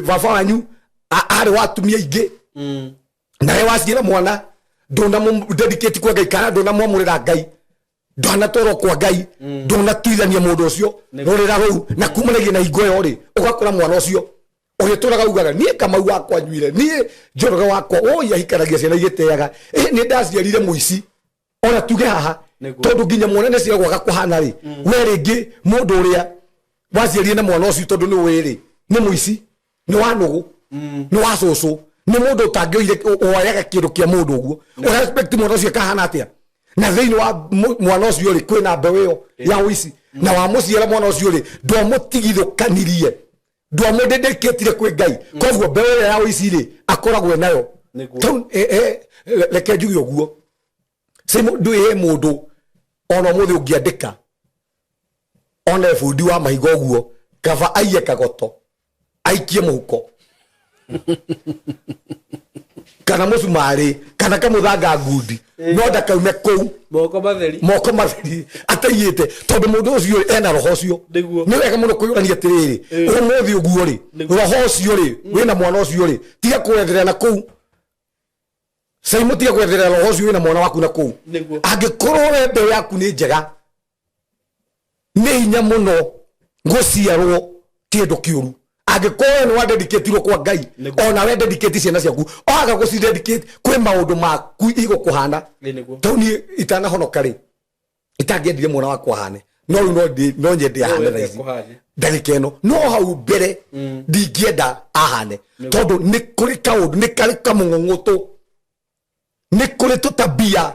baba wanyu arĩ wa atumia aingĩ nawe waciara mwana ndũnamũdedicate kwa Ngai kana ndũnamwamũrĩra Ngai, ndwanatwarwo kwa Ngai, ndũnatuithania mũndũ ũcio rũrĩra rũu na kumanagia na hingo ĩyo rĩ ũgakora mwana ũcio ũgĩtũraga ugaga niĩ Kamau wakwa nyuire niĩ Njoroge wakwa ũĩ ahikanagia ciana igĩteaga nĩ ndaciarire mũici. Ona tuge haha tondũ nginya mwana nĩ ciagwo agakũhana rĩ we rĩngĩ mũndũ ũrĩa waciarire na mwana ũcio tondũ nĩ ũĩ rĩ nĩ mũici nĩ wa nũgũ nĩ wa cũcũ nĩ mũndũ ũtangĩoire woyaga kĩndũ kĩa mũndũ ũguo ũrespect mwana ũcio kahana atĩa. Na thĩinĩ wa mwana ũcio rĩ kwĩna mbeũ ĩyo ya ũici na wa mũciara mwana ũcio rĩ ndwamũtigithũkanirie ndwamũdedicatire kwĩ Ngai, koguo mbeũ ĩyo ya ũici rĩ akoragwo nayo. Reke njuge ũguo Saimo ndwĩhe mũndũ ona ũmũthĩ ũngĩandĩka ona bundi wa mahiga ũguo kaba aiye kagoto aikie mũhuko kana musumari kana kamuthanga ngundi no ndakaume kou moko matheri atayite tondu mundu ucio ena roho ucio ni wega muno kuyurania atiriri umuthi uguo ri roho ucio ri wina mwana ucio ri tiga kwetherera na kou Saimo tiga kwetherera roho ucio wina mwana waku na kou angikorwo we mbeu yaku ni njega ni hinya muno guciarwo kindu kiuru agikoe no dedicate kwa Ngai ona we dedicate ciana ciaku aga guci dedicate kwi maundu maku igo kuhana toni itana honoka ri itangiendire mwana wakwa hane no nyende ahane thaici ndarikeno no hau mbere ndingienda ahane tondu ni kuri kaundu ni kari kamungungutu ni kuri tutabia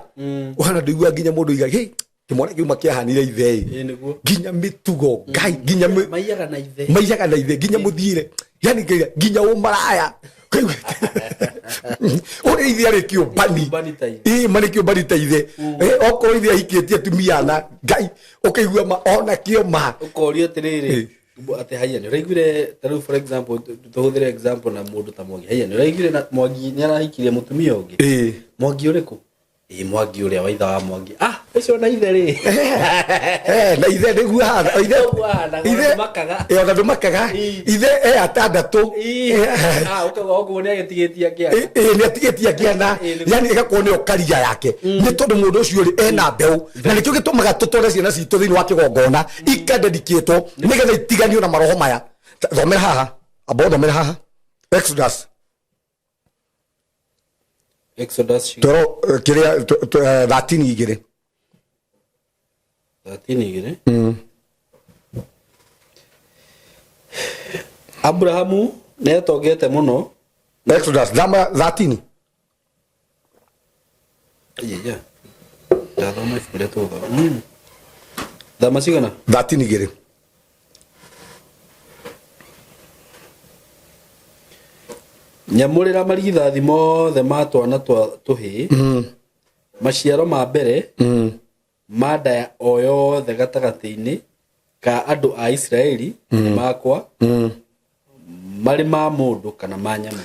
uhana ndigua nginya mundu iga hey kimwana kiuma kiahanire ithe nginya mitugo Ngai nginya maiyaga na ithe nginya muthire yani nginya umaraya ore ithe ari kiumbani mani kiumbani ta ithe okoro ithe hikitie tumia na Ngai ukaigua ma ona kio ma ukoria tiriri ate haya ni raigire taru for example tuhudire example na mundu ta Mwangi haya ni raigire na Mwangi ni arahikirie mutumia ungi Mwangi uriku Mwangi uria wa itha wa Mwangi ucio na ithe ri na ithe niguo hatha ithe makaga ona ndumakaga ithe atandatu ukaga oguo ni agitigitia kiana ni atigitia kiana yani igakwo ni okaria yake ni tondu mundu ucio ri ena mbeu na nikio gitumaga tutore ciana citu thini wa kigongona ikadedicatwo nigetha itiganio na maroho maya thomera haha thomera haha Exodus toro kiria 13 igire Abrahamu netogete muno Exodus dama 13 yeah dama ifure todo dama sigana 13 igire nyamurira marigithathi mothe matwana tuhi maciaro ma mbere manda o yothe gatagati-ini ka andu a Israeli makwa mari ma mundu kana ma nyamu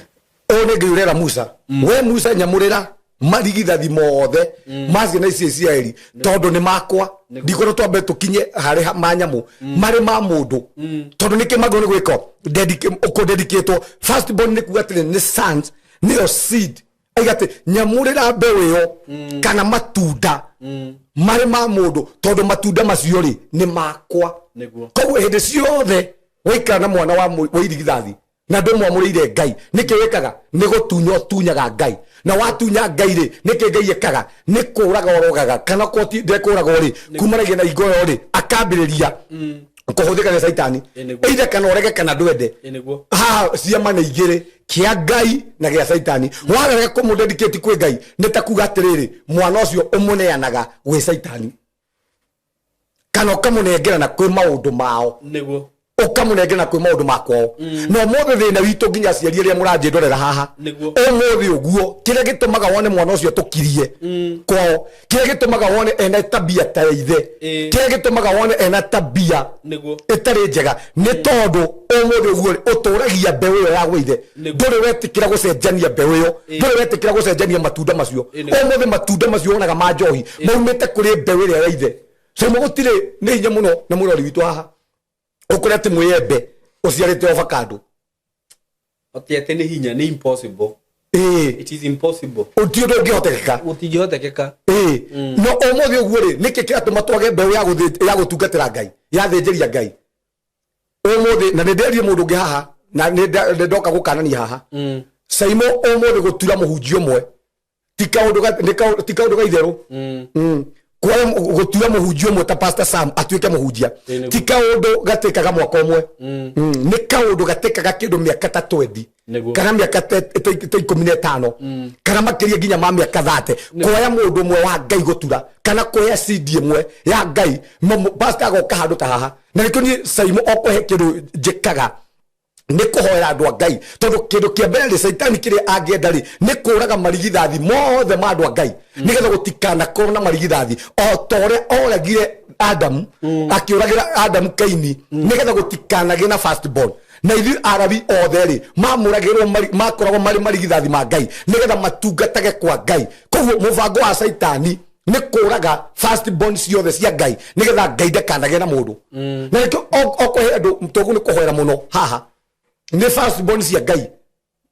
o ne ngirera Musa we Musa nyamurira marigithathi mothe mazi na Israeli tondu ni makwa ndikoro twambe tukinye hari ma nyamu mari ma mundu tondu niki mago ni gwiko dedicate first born ni kugatire ni sons ni your seed aigate nyamurira mbeu yo kana matunda mari ma mundu tondu matunda macio ri ni makwa koguo hindi ciothe waikara na mwana wa irigithathi na ndumwamurire Ngai niki wikaga ni gutunya tunyaga Ngai na watunya Ngai ri niki Ngai ekaga ni kuraga orogaga kana koti ndekuraga ri kumaragia na igoyo ri akambiriria kuhuthika ni saitani ida kana orege kana ndwende ciama na igire kia Ngai na gia saitani warega kumudedicate kwi Ngai nitakuga atiriri mwana ucio umuneanaga gwi saitani kana ukamunengera na kwi maundu mao niguo ukamunengera kwi maundu makwao no mothe thina witu nginya ciari ria muranji ndorera haha umuthi uguo kire gitumaga wone mwana ucio tukirie kwao kire gitumaga wone ena tabia ta ithe kire gitumaga wone ena tabia itari njega ni tondu umuthi uguo uturagia mbeu yo ya gwithe nduri wetikira gucenjania mbeu yo nduri wetikira gucenjania matunda macio umuthi matunda macio onaga ma njohi maumite kuri mbeu ria ya ithe so mugutire ni hinya muno na murori witu haha ukuri ati mwiyembe uciarite avocado atiete ni hinya ni impossible it is impossible utio ngihotekeka no umuthi uguo ri niki kiratuma twage mbeu ya gutungatira Ngai ya thinjiria Ngai umuthi na ndenderie mundu ngi haha na ndoka gukanania haha Saimo umuthi gutura muhunjio mwe tikaundu ga itheru kwa gutura muhunjio mwe ta Pastor Sam atuike muhunjia tikaundu gatekaga mwaka umwe ni kaundu gatekaga kindu miaka ta 20 kana miaka ta 15 kana makiria nginya ma miaka 30 kuoya mundu mwe wa Ngai gutura kana kuoya CD mwe ya Ngai pastor agoka handu ta haha na nikio ni Saimo okohe kindu njikaga ni kuhoera andu a Ngai tondu kindu kia mbere ri saitani kire angienda ri ni kuraga marigithathi mothe ma andu a Ngai nigetha gutikana korwo na marigithathi o tore oragire Adam akiuragira Adam Kaini nigetha gutikanage na first born na ithu arabi otheri mamuragirwo makoragwo mari marigithathi ma Ngai nigetha matungatage kwa Ngai koguo mubango wa Saitani ni kuraga first born ciothe cia Ngai nigetha Ngai ndakanage na mundu na nikio okohe andu mtogu ni kuhoera muno haha ni first born cia Ngai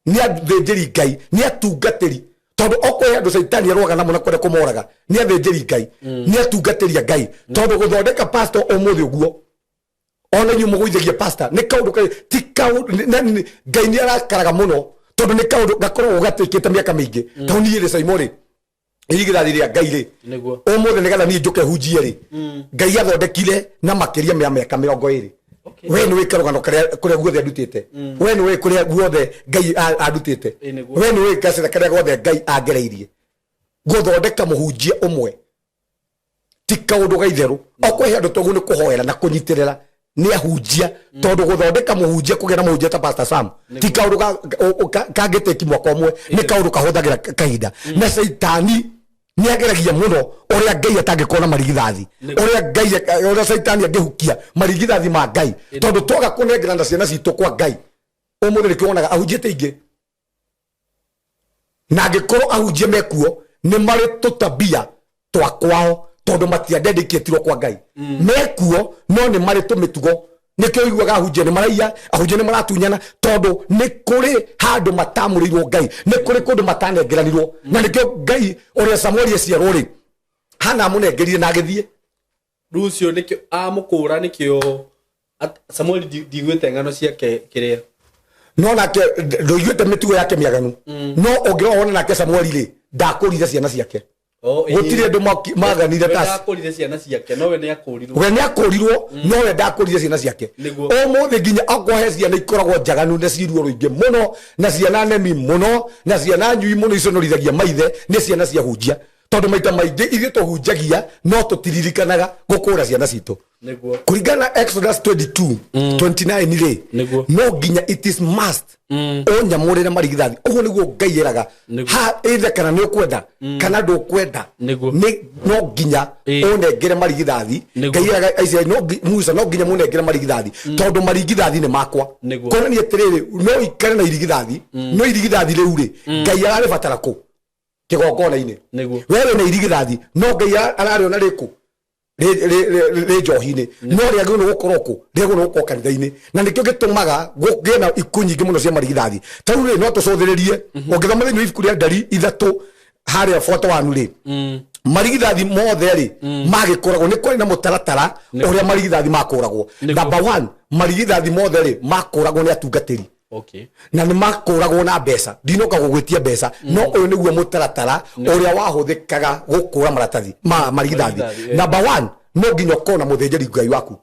ni athĩnjĩri Ngai ni atungatĩri tondu okohe andu Saitani aroga na muna kwenda kumoraga ni athĩnjĩri Ngai ni atungatĩri Ngai tondu guthondeka pastor umuthi uguo ona nyu mugwithagia pastor ni kaundu ti kaundu Ngai ni arakaraga muno tondu ni kaundu gakorwo gatikite miaka mingi kauni ri Simon irigithathi ria Ngai ri umuthi ni gatha ni njuke hunjie ri Ngai athondekire na makiria miaka 20 we ni wikarugano kuria guothe andutite we ni we kuria guothe Ngai andutite we ni we kasira kuria guothe Ngai angereirie guthondeka muhunjia umwe ti kaundu gaitheru okwe andu togu ni kuhoera na kunyitirira ni ahunjia tondu guthondeka muhunjia kugera muhunjia ta Pastor Sam ti kaundu kangiteki mwaka umwe ni kaundu kahuthagira kahinda na Saitani ni ageragia muno uria Ngai atangikona marigithathi uria Saitani angihukia marigithathi ma Ngai tondu toga kunengera na ciana citu kwa Ngai umuthi nikionaga ahunjite ingi na angikorwo ahunjia mekuo ni mari tutabia twa kwao tondu matiadedicatirwo kwa Ngai mekuo no ni mari tumitugo nikio iguaga ahunjia ni maraiya ahunjia ni maratunyana tondu ni kuri handu matamurirwo Ngai ni kuri kundu matanengeranirwo na nikio Ngai uria Samuel aciarwo ri hana amunengerire na agithie rucio nikio amukura nikio Samuel digwete ngano ciake kiria no nake ndoigwete mitugo yake miaganu no ongirona nake Samuel ri ndakurire ciana ciake gutire andu maganire tas ndakurire ciana ciake no we ni akurirwo no we ndakurire ciana ciake umuthi nginya akwahe ciana ikoragwo njaganu na ciruo ruingi muno na ciana nemi muno na ciana nyui muno iconorithagia maithe ni ciana cia hunjia tondu maita maingi ithe tuhunjagia no tutiririkanaga gukura ciana citu kuringana Exodus 22:29 ri no nginya it is must onyamurire marigithathi uguo niguo Ngai eraga ha ithe kana ni ukwenda kana ndukwenda ni no nginya onengere marigithathi Ngai eraga aisha no Musa no nginya munengere marigithathi tondu marigithathi ni makwa kona ni etiriri no ikare na irigithathi no irigithathi riu ri Ngai arari batara ku kigongona-ini wewe na irigithathi no Ngai arariona riku ri njohi-ini no riagirwo ni gukorwo ku riagirwo ni gukorwo kanitha-ini na nikio gitumaga gugena iku nyingi muno cia marigithathi tau ri no tucuthiririe ungithoma thiini ibuku ria Ndari 3 haria 41 ri marigithathi mothe ri magikoragwo ni kwari na mutaratara uria marigithathi makuragwo number 1 marigithathi mothe ri makuragwo ni atungatiri na ni makuragwo na mbeca ndinoka gugwitia mbeca no uyu niguo mutaratara uria wahuthikaga gukura maratathi marigithathi number 1 no nginya kona muthinjiri Ngai waku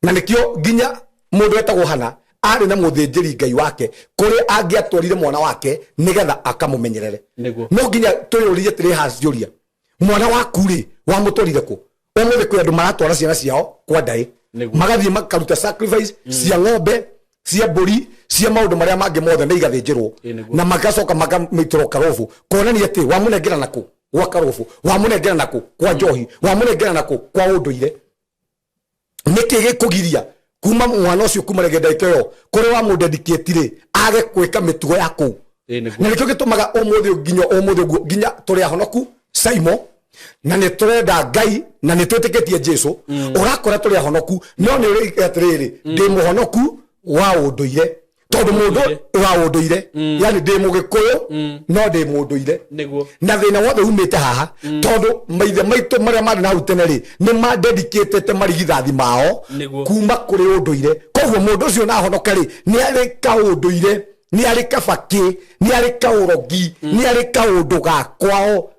na nikio nginya mundu etagwo Hana ari na muthinjiri Ngai wake kuri angiatwarire mwana wake nigetha akamumenyerere no nginya tuyurie tiri haciuria mwana waku ri wamutwarire ku umuthi kwi andu maratwara ciana ciao kwa Ndai magathie makaruta sacrifice cia ng'ombe cia mburi cia maundu maria mangi mothe na igathinjirwo na magacoka magamitro karofu konani ati wamunengera naku gwa karofu wamunengera naku kwa njohi wamunengera naku kwa unduire niki gikugiria kuma mwana ucio kuma regenda ikeyo kuri wa mudedicate age kwika mitugo yaku na nikio gitumaga umuthi nginya turi ahonoku Simon na ni turenda Ngai na ni twitikitie Jesu urakora turi ahonoku no ni uri atiriri ndi muhonoku wa unduire tondu mundu wa unduire yani ndi mugikuyu no ndi munduire na thina wothe umite haha tondu maithe maitu maria mari na utene ri ni ma dedicate marigithathi mao kuma kuri unduire koguo mundu ucio na honoka ri ni ari ka unduire ni ari kabaki ni ari ka urogi ni ari ka undu ga kwao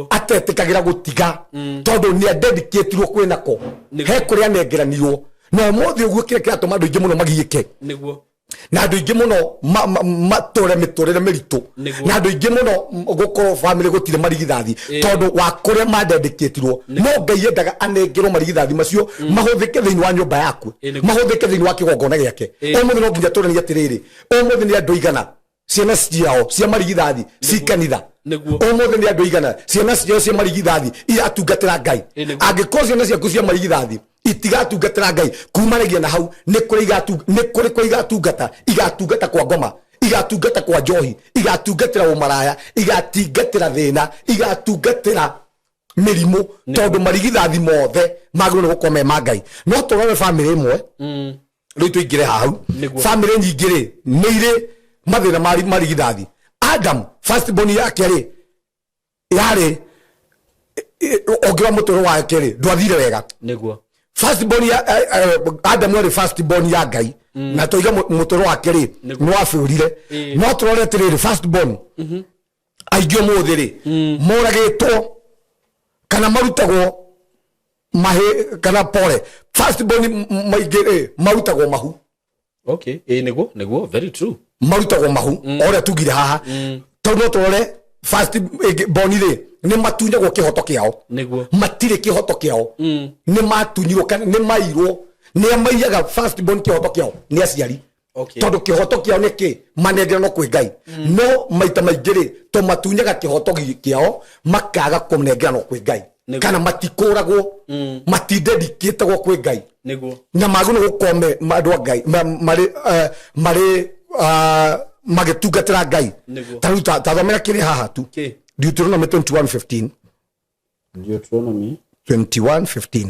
atetikagira gutiga tondu ni dedicatirwo kwinako he kuri anengeranirwo na muthi uguo kire kiratuma andu ingi muno magiyike na andu ingi muno matore miturire miritu na andu ingi muno gukorwo family gutire marigithathi tondu wa kuria madedicatirwo no Ngai endaga anengerwo marigithathi macio mahuthike thiini wa nyumba yaku mahuthike thiini wa kigongona giake umuthi no nginya turania atiriri umuthi ni andu igana ciana ciao cia marigithathi cikanitha omothe ni andu igana ciana ciao cia marigithathi iratungatira Ngai angikorwo ciana ciaku cia marigithathi itigatungatira Ngai kumanagia na hau ni kuri igatungata igatungata kwa ngoma igatungata kwa njohi igatungatira umaraya igatungatira thina igatungatira mirimu tondu marigithathi mothe magirwo gukome Ngai no turore family imwe riu tuingire hau family nyingi ri ni iri mathina marigithathi Adam first born yake ri yari ogira mutoro wake ri ndwathire wega niguo first born ya Adam ri first born ya Ngai na toiga mutoro wake ri no afurire no turore tiriri first born aigio muthiri moragitwo kana marutagwo mahe kana pole first born maigire marutagwo mahu okay niguo very true marutagwo mahu ore tugire haha tondu turore first born ri ni matunyagwo kihoto kiao niguo matire kihoto kiao ni matunyirwo kana ni mairwo ni maiyaga first born kihoto kiao ni aciari okay tondu kihoto kiao ni ki manengera no kwi Ngai no maita maingiri to matunyaga kihoto kiao makaga kunengera no kwi Ngai kana matikuragwo matidedicatagwo kwi Ngai niguo na maguno gukome mandu a Ngai mari magitungatira Ngai taru tathomera kiri haha tu Deuteronomy 21:15 Deuteronomy 21:15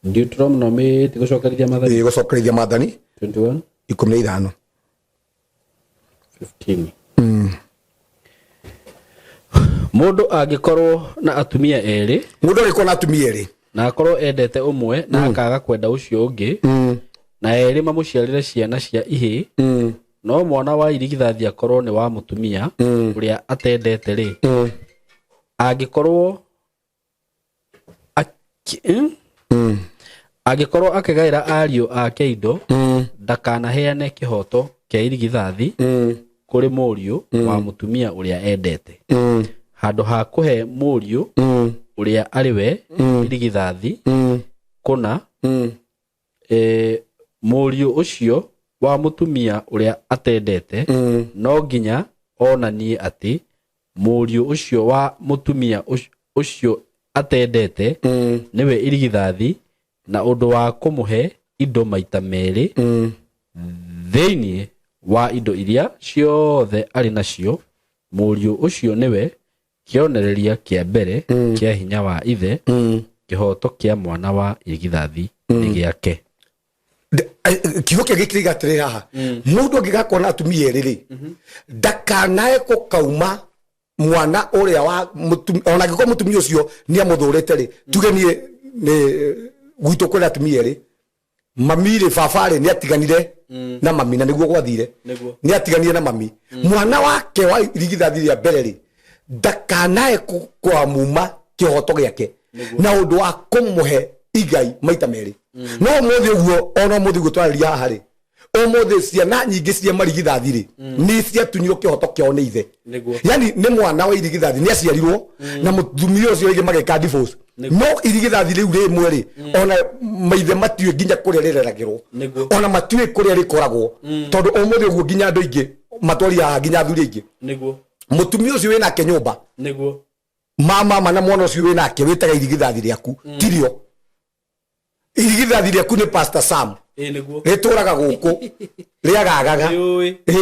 Deuteronomy tigucokerithia mathani gucokerithia mathani 21 15 mundu angikorwo na atumia eri na akorwo endete umwe na akaga kwenda ucio ungi na eri mamuciarire ciana cia ihi no mwana wa irigithathi akorwo ni wa mutumia uria atendete ri angikorwo akigaira ariu ake indo ndakanaheane kihoto kia irigithathi kuri muriu wa mutumia uria endete handu ha kuhe muriu uria ariwe irigithathi kuna muriu ucio wa mutumia uria atendete no nginya onanie ati muriu ucio wa mutumia ucio atendete niwe irigithathi na undu wa kumuhe indo maita meri thiini wa indo iria ciothe ari nacio muriu ucio niwe kionereria kia mbere kia hinya wa ithe kihoto kia mwana wa irigithathi ni giake kigo kia gikiri gatirira haha mundu angigakona atumia eriri ndakanae kukauma mwana uria wa ona ngiko mutumia ucio ni amuthurite ri tuge ni gwitu kwira atumia eri mamire fafare ni atiganire na mami na niguo gwathire ni atiganire na mami mwana wake wa irigithathi ria mbere ri ndakanae kwa muma kihoto giake na undu wa kumuhe igai maita meri no muthi uguo ona muthi gutwariria haha ri umuthi ciana nyingi cia marigithathi ri ni cia tunyiro kihoto kiao ni ithe yani ni mwana wa irigithathi ni aciarirwo na mutumia ucio igi mageka divorce no irigithathi riu ri mweri ona maithe matiwe nginya kuria rireragirwo ona matiwe kuria rikoragwo tondu umuthi uguo nginya andu ingi matwaria nginya athuri ingi mutumia ucio wina ke nyumba mama na mwana ucio wina ke witaga irigithathi riaku tirio irigithathi riaku ni Pastor Sam rituraga guku riagagaga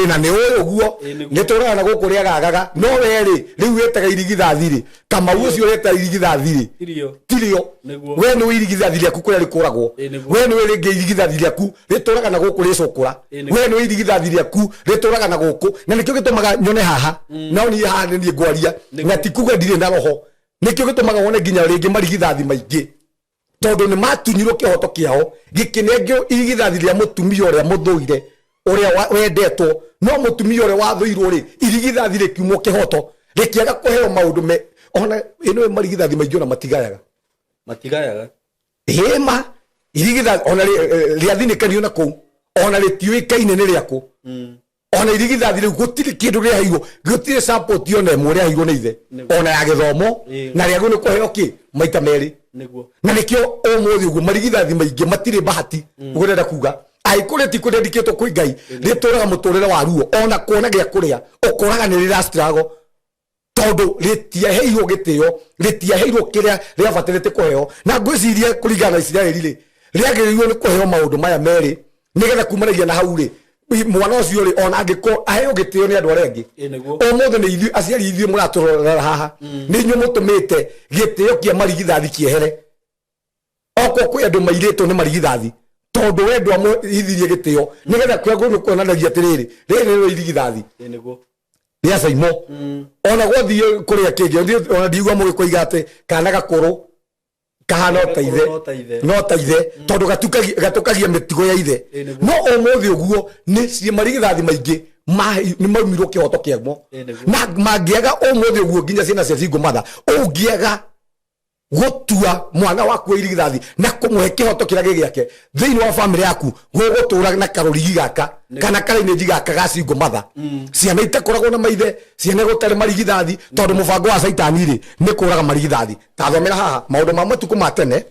na ni uguo rituraga na guku riagagaga no weri riu witaga irigithathi ri kama ucio witaga irigithathi ri tirio we ni irigithathi riaku kuria rikuragwo we ni ringi irigithathi riaku rituraga na guku ricukura we ni irigithathi riaku rituraga na guku na nikio gitumaga nyone haha no ni haha ni ngwaria na tikuga ndire na roho nikio gitumaga wone nginya ringi marigithathi maingi tondu ni matunyirwo kihoto kiao gikinengio irigithathi ria mutumia uria muthuire uria wendetwo no mutumia uria wathuirwo ri irigithathi rikiumo kihoto rikiaga kuheo maundu me ona ino marigithathi maingi ona matigayaga hema irigithathi ona riathinikaniyo na kou ona ritiuikaine ni riaku ona irigithathi riu gutiri kindu ria hairwo gutiri support yone mwe ria hairwo ni ithe ona ya githomo na riagu ni kuheo ki maita meri na nikio umuthi uguo marigithathi maingi matire bahati ugurenda kuga aikore ti kudedicate ku ngai rituraga muturire wa ruo ona kuona gya kuria ukoraga ni rira struggle todo ritiaheirwo gitio ritiaheirwo kiria ria batirite kuheo na ngwiciria kuringana Israeli ri riagirirwo ni kuheo maundu maya meri nigetha kumanagia na hau ri mwana ucio ri ona angiko aheo gitio ni andu arengi omothe ni ithu aciari ithu muraturora haha ni nyu mutumite gitio kia marigithathi kiehere oko kwi andu mairitwo ni marigithathi todo wendo amwithirie gitio nigetha kwagwo kuonanagia atiriri riri ro irigithathi ria saimo ona gwathie kuria kingi ona ndigwa mugikoiga ati kana gakuru kahana taithe no taithe todo gatukagia mitigo ya ithe no omothe uguo ni cie marigithathi maingi ni maumirwo kihoto kiamo na mangiaga omothe uguo nginya ciana cia cingo matha ungiaga gutua mwana waku irigithathi na kumuhe kihoto kira gigiake thiini wa family yaku gugutura na karurigi gaka kana karaine jigaka gacingo matha ciana itakoragwo na maithe ciana gutare marigithathi tondu mubango wa saitani ri ni kuraga marigithathi ta thomera haha maundu ma matuko ma tene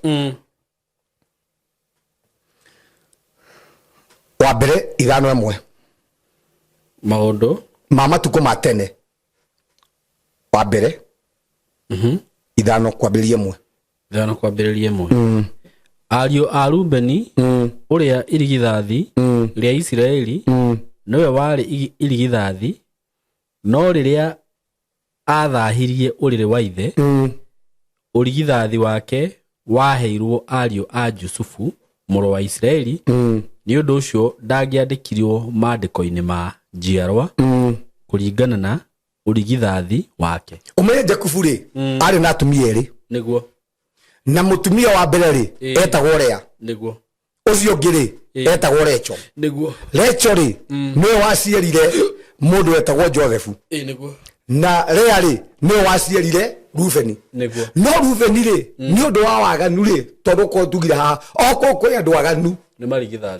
wa mbere ithano imwe maundu ma matuko ma tene wa mbere ithano kwambĩrĩria imwe ariũ a Rubeni ũrĩa irigithathi rĩa Isiraeli niwe warĩ irigithathi no rĩrĩa athahirie ũrĩrĩ wa ithe ũrigithathi wake waheirwo ariũ a Jusufu mũrũ wa Isiraeli nĩ ũndũ ũcio ndangĩandĩkirwo maandĩko-inĩ ma njiarwa kũringana na urigithathi wake umenye Jakubu ri ari na atumia eri niguo na mutumia wa mbere ri etagwo Lea niguo ucio ngiri etagwo Recho niguo Recho ri niwe waciarire mundu etagwo Joseph niguo na Lea ri niwe waciarire Rubeni niguo no Rubeni ri ni undu wa waganu ri tondu ko tugira ha oko ko andu waganu ni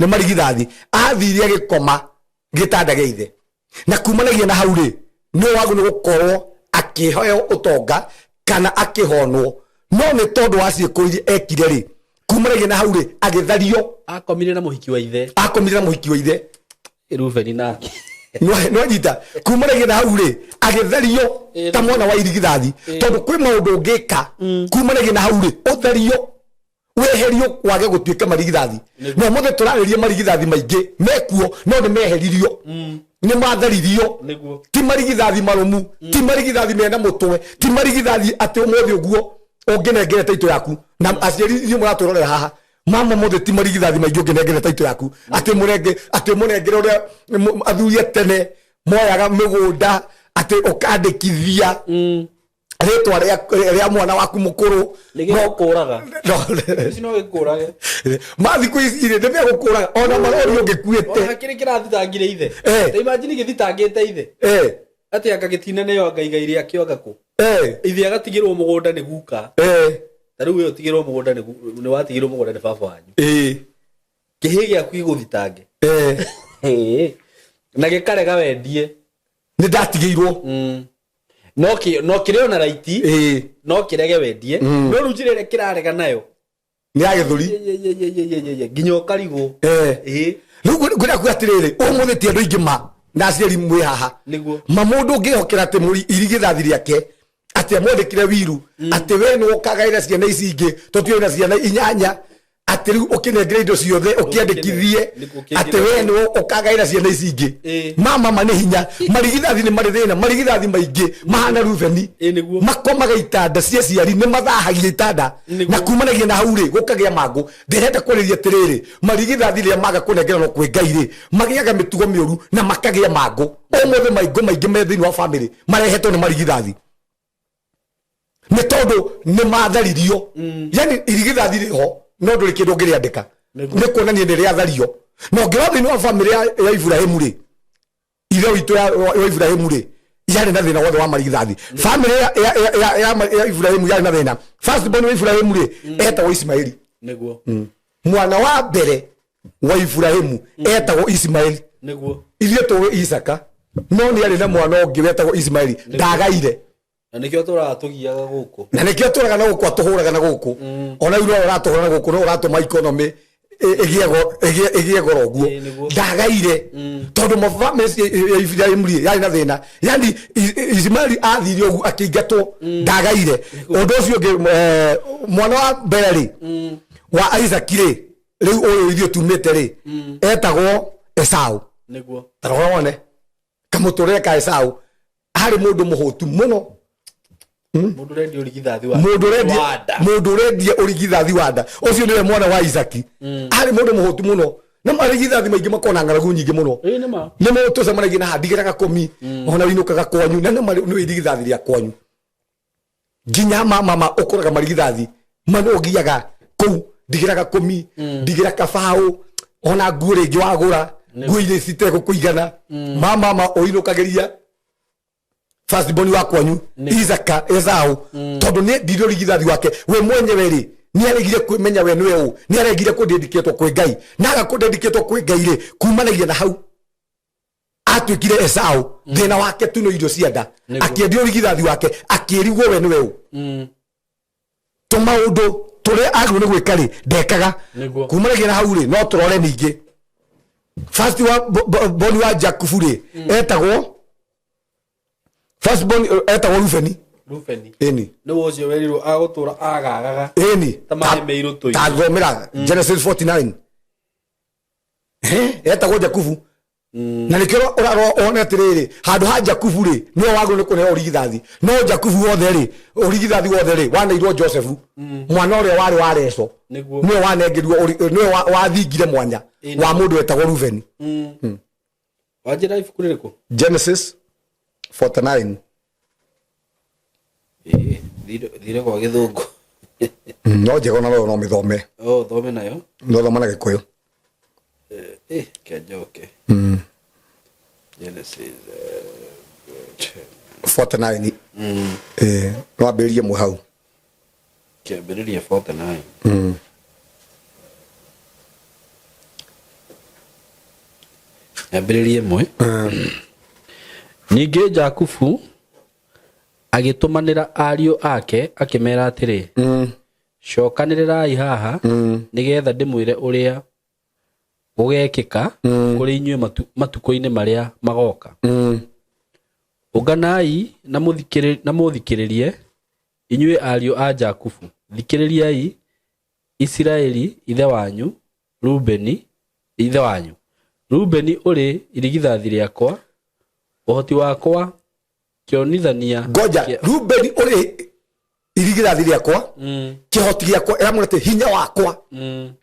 marigithathi athiria gikoma gitanda geithe na kumanagia na hau ri no wagu ni gukorwo akihoyo utonga kana akihonwo no ni tondu waciikuririe ekire ri kumanagia na hau ri agithario akomire na muhiki wa ithe Rubeni nake no nyita kumanagia na hau ri agithario ta mwana wa irigithathi tondu kwi maundu ngika kumanagia na hau ri uthario weherio wage gutuika marigithathi no mothe turaririe marigithathi maingi mekuo no ni meheririo ni matharirio ti marigithathi marumu ti marigithathi mena mutwe ti marigithathi ati umothe uguo unginengere taito yaku na aciari ithu muraturorera haha mama mothe ti marigithathi maingi unginengere taito yaku ati munengere uria athuri tene moyaga migunda ati ukandikithia ritwa ria mwana waku mukuru no kuraga no gikurage mathi ku ire ndeme gukuraga ona marori ngikuite ona kiri kirathitangire ithe ta imagine githitangite ithe ati akagitina ne yo ngaigaire akioga ku ithe agatigirwo mugunda ni guka taru we utigirwo mugunda ni watigirwo mugunda ni baba wanyu kihi gyaku iguthitange na gikarega wendie ni ndatigirwo no kire ona raiti no kirege wendie no rujire kirarega nayo ni agithuri nginyo karigo ngura ku atiriri umuthe ti andu ingima na aciari mwi haha mamundu ngihokera ati muri irigithathi riake ati amwandikire wiru ati we no ukagaira ciana ici ingi tutio na ciana inyanya ati riu ukinengere indo ciothe ukiandikithie ati we no ukagaira ciana ici ingi mama mane hinya marigithathi ni mari thina marigithathi maingi mahana Rubeni makomaga itanda cia ciari ni mathahagia itanda na kumanagia na hau ri gukagia mangu ndirenda kwariria tiriri marigithathi ria maga kunengerwo kwi Ngai ri magiaga mitugo miuru na makagia mangu omothe maingi me thiini wa family marehetwo ni marigithathi ni tondu ni matharirio yani irigithathi riho no nduri kindu ngiriandika ni kuonania ni riathario no ngirothi no family ya Ibrahimu ri ithe witu ya Ibrahimu ri yari na thina wothe wa marigithathi family ya Ibrahimu yari na thina first born wa Ibrahimu ri etagwo Ismaili niguo mwana wa mbere wa Ibrahimu etagwo Ismaili niguo ithe to Isaka no ni yari na mwana ungi wetagwo Ismaili ndagaire na nikio turaga tugiaga guku na nikio turaga na guku atuhuraga na guku ona iru uratuhura na guku no uratuma economy egie goro guo ndagaire tondu mafamesi ifiraimri yani na thina yani Ismail athiri ogu akiingatwo ndagaire undu ucio mwana wa mbere wa Isaac ri riu uyu ithio tumite ri etagwo Esau niguo tarone kamuture ka Esau hari mundu muhutu muno mundu rendi urigithathi wa mundu rendi urigithathi wa nda ucio niwe mwana wa Isaac hari mundu muhutu muno na marigithathi maingi makona ngaragu nyingi muno ni mo to samana gina hadigiraga komi ona winukaga kwanyu na ni irigithathi ria kwanyu ginya mama ukoraga marigithathi mano giyaga ku digiraga komi digira kafao ona ngure ngi wagura nguire cite kuigana mama oinukageria first born wa kwanyu Isaka Esau tondu ni ndirio rigithathi wake we mwenyewe ri ni aregire kwimenya we niwe u ni aregire ku dedicate kwi Ngai naga ku dedicate kwi Ngai ri kumanagia na hau atwikire Esau thina wake tu no irio cienda akiendio rigithathi wake akirigwo we niwe u tumaundu turi agru ni gwikari ndekaga kumanagia na hau ri no turore ningi first born wa Jakubu ri etagwo first born etagwo Rubeni eni no ucio weriro agutura agagaga eni tamahe meiro tu tathomera Genesis 49 etagwo Jakubu na nikiro uraro one atiriri handu ha Jakubu ri no wagu ni kuneo rigithathi no Jakubu wothe ri rigithathi wothe ri wanairwo Joseph mwana ure wari wareco no wanengerirwo no wathingire mwanya wa mundu etagwo Rubeni wajira ifuku ririko Genesis 49 dire kwa githungu no jego na no mithome thome nayo no thoma na Gikuyu kiajoke Genesis 49 no aberie mu hau kiaberie 49 aberie mwe ninge Jakubu agitumanira ariu ake akimera atiri cokanirirai haha nigetha ndimwire uria gugekika kuri inyue matuko-ini maria magoka uganai na muthikiririe inyue ariu a Jakubu thikiririai Israeli ithe wanyu Rubeni uri irigithathi riakwa uhoti wakwa kionithania goja Rubeni uri irigithathi riakwa kihoti giakwa eramurete hinya wakwa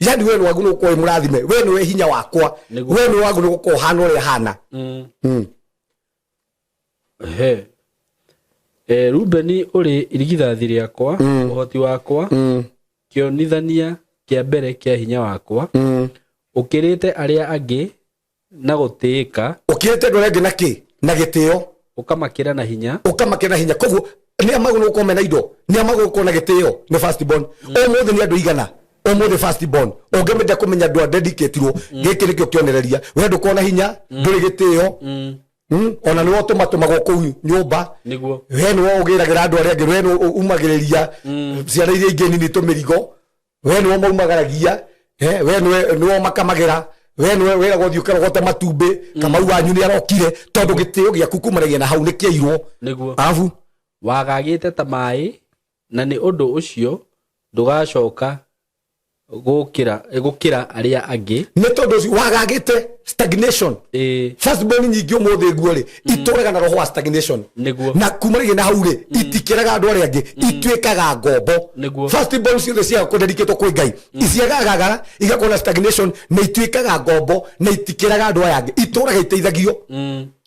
yani we wagu no ko murathime we no hinya wakwa we no wagu no ko hana uri hana Rubeni uri irigithathi riakwa uhoti wakwa kionithania kia mbere kia hinya wakwa ukirite aria angi na gutiika ukirite ndorenge na ki na gitio ukamakira na hinya koguo ni amagu no komena indo ni amagu ko na gitio ni first born o mothe ni andu igana o mothe first born ongemenda kumenya ndu dedicateirwo giki nikio kionereria we ndu kona hinya nduri gitio ona ni otomatumagwo kuu nyumba niguo we ni wogiragira andu aria angi we ni umagiriria ciana iria ingi nini tumirigo we ni womaumagaragia we ni makamagira we ni wera gothiukira gote matumbe kama wanyu ni arokire tondu gitio giaku kumaragia na hau ni kiairwo niguo afu wagagite ta mai na ni undu ucio ndugacoka gukira aria angi ni tondu ucio wagagite stagnation first born nyingi umuthe guo ri ituraga na roho wa stagnation niguo na kumaragia na hau ri itikiraga andu aria angi itwikaga ngombo first born ciothe cia kudedicate kwi Ngai iciagaga igakona stagnation na itwikaga ngombo na itikiraga andu aria angi ituraga iteithagio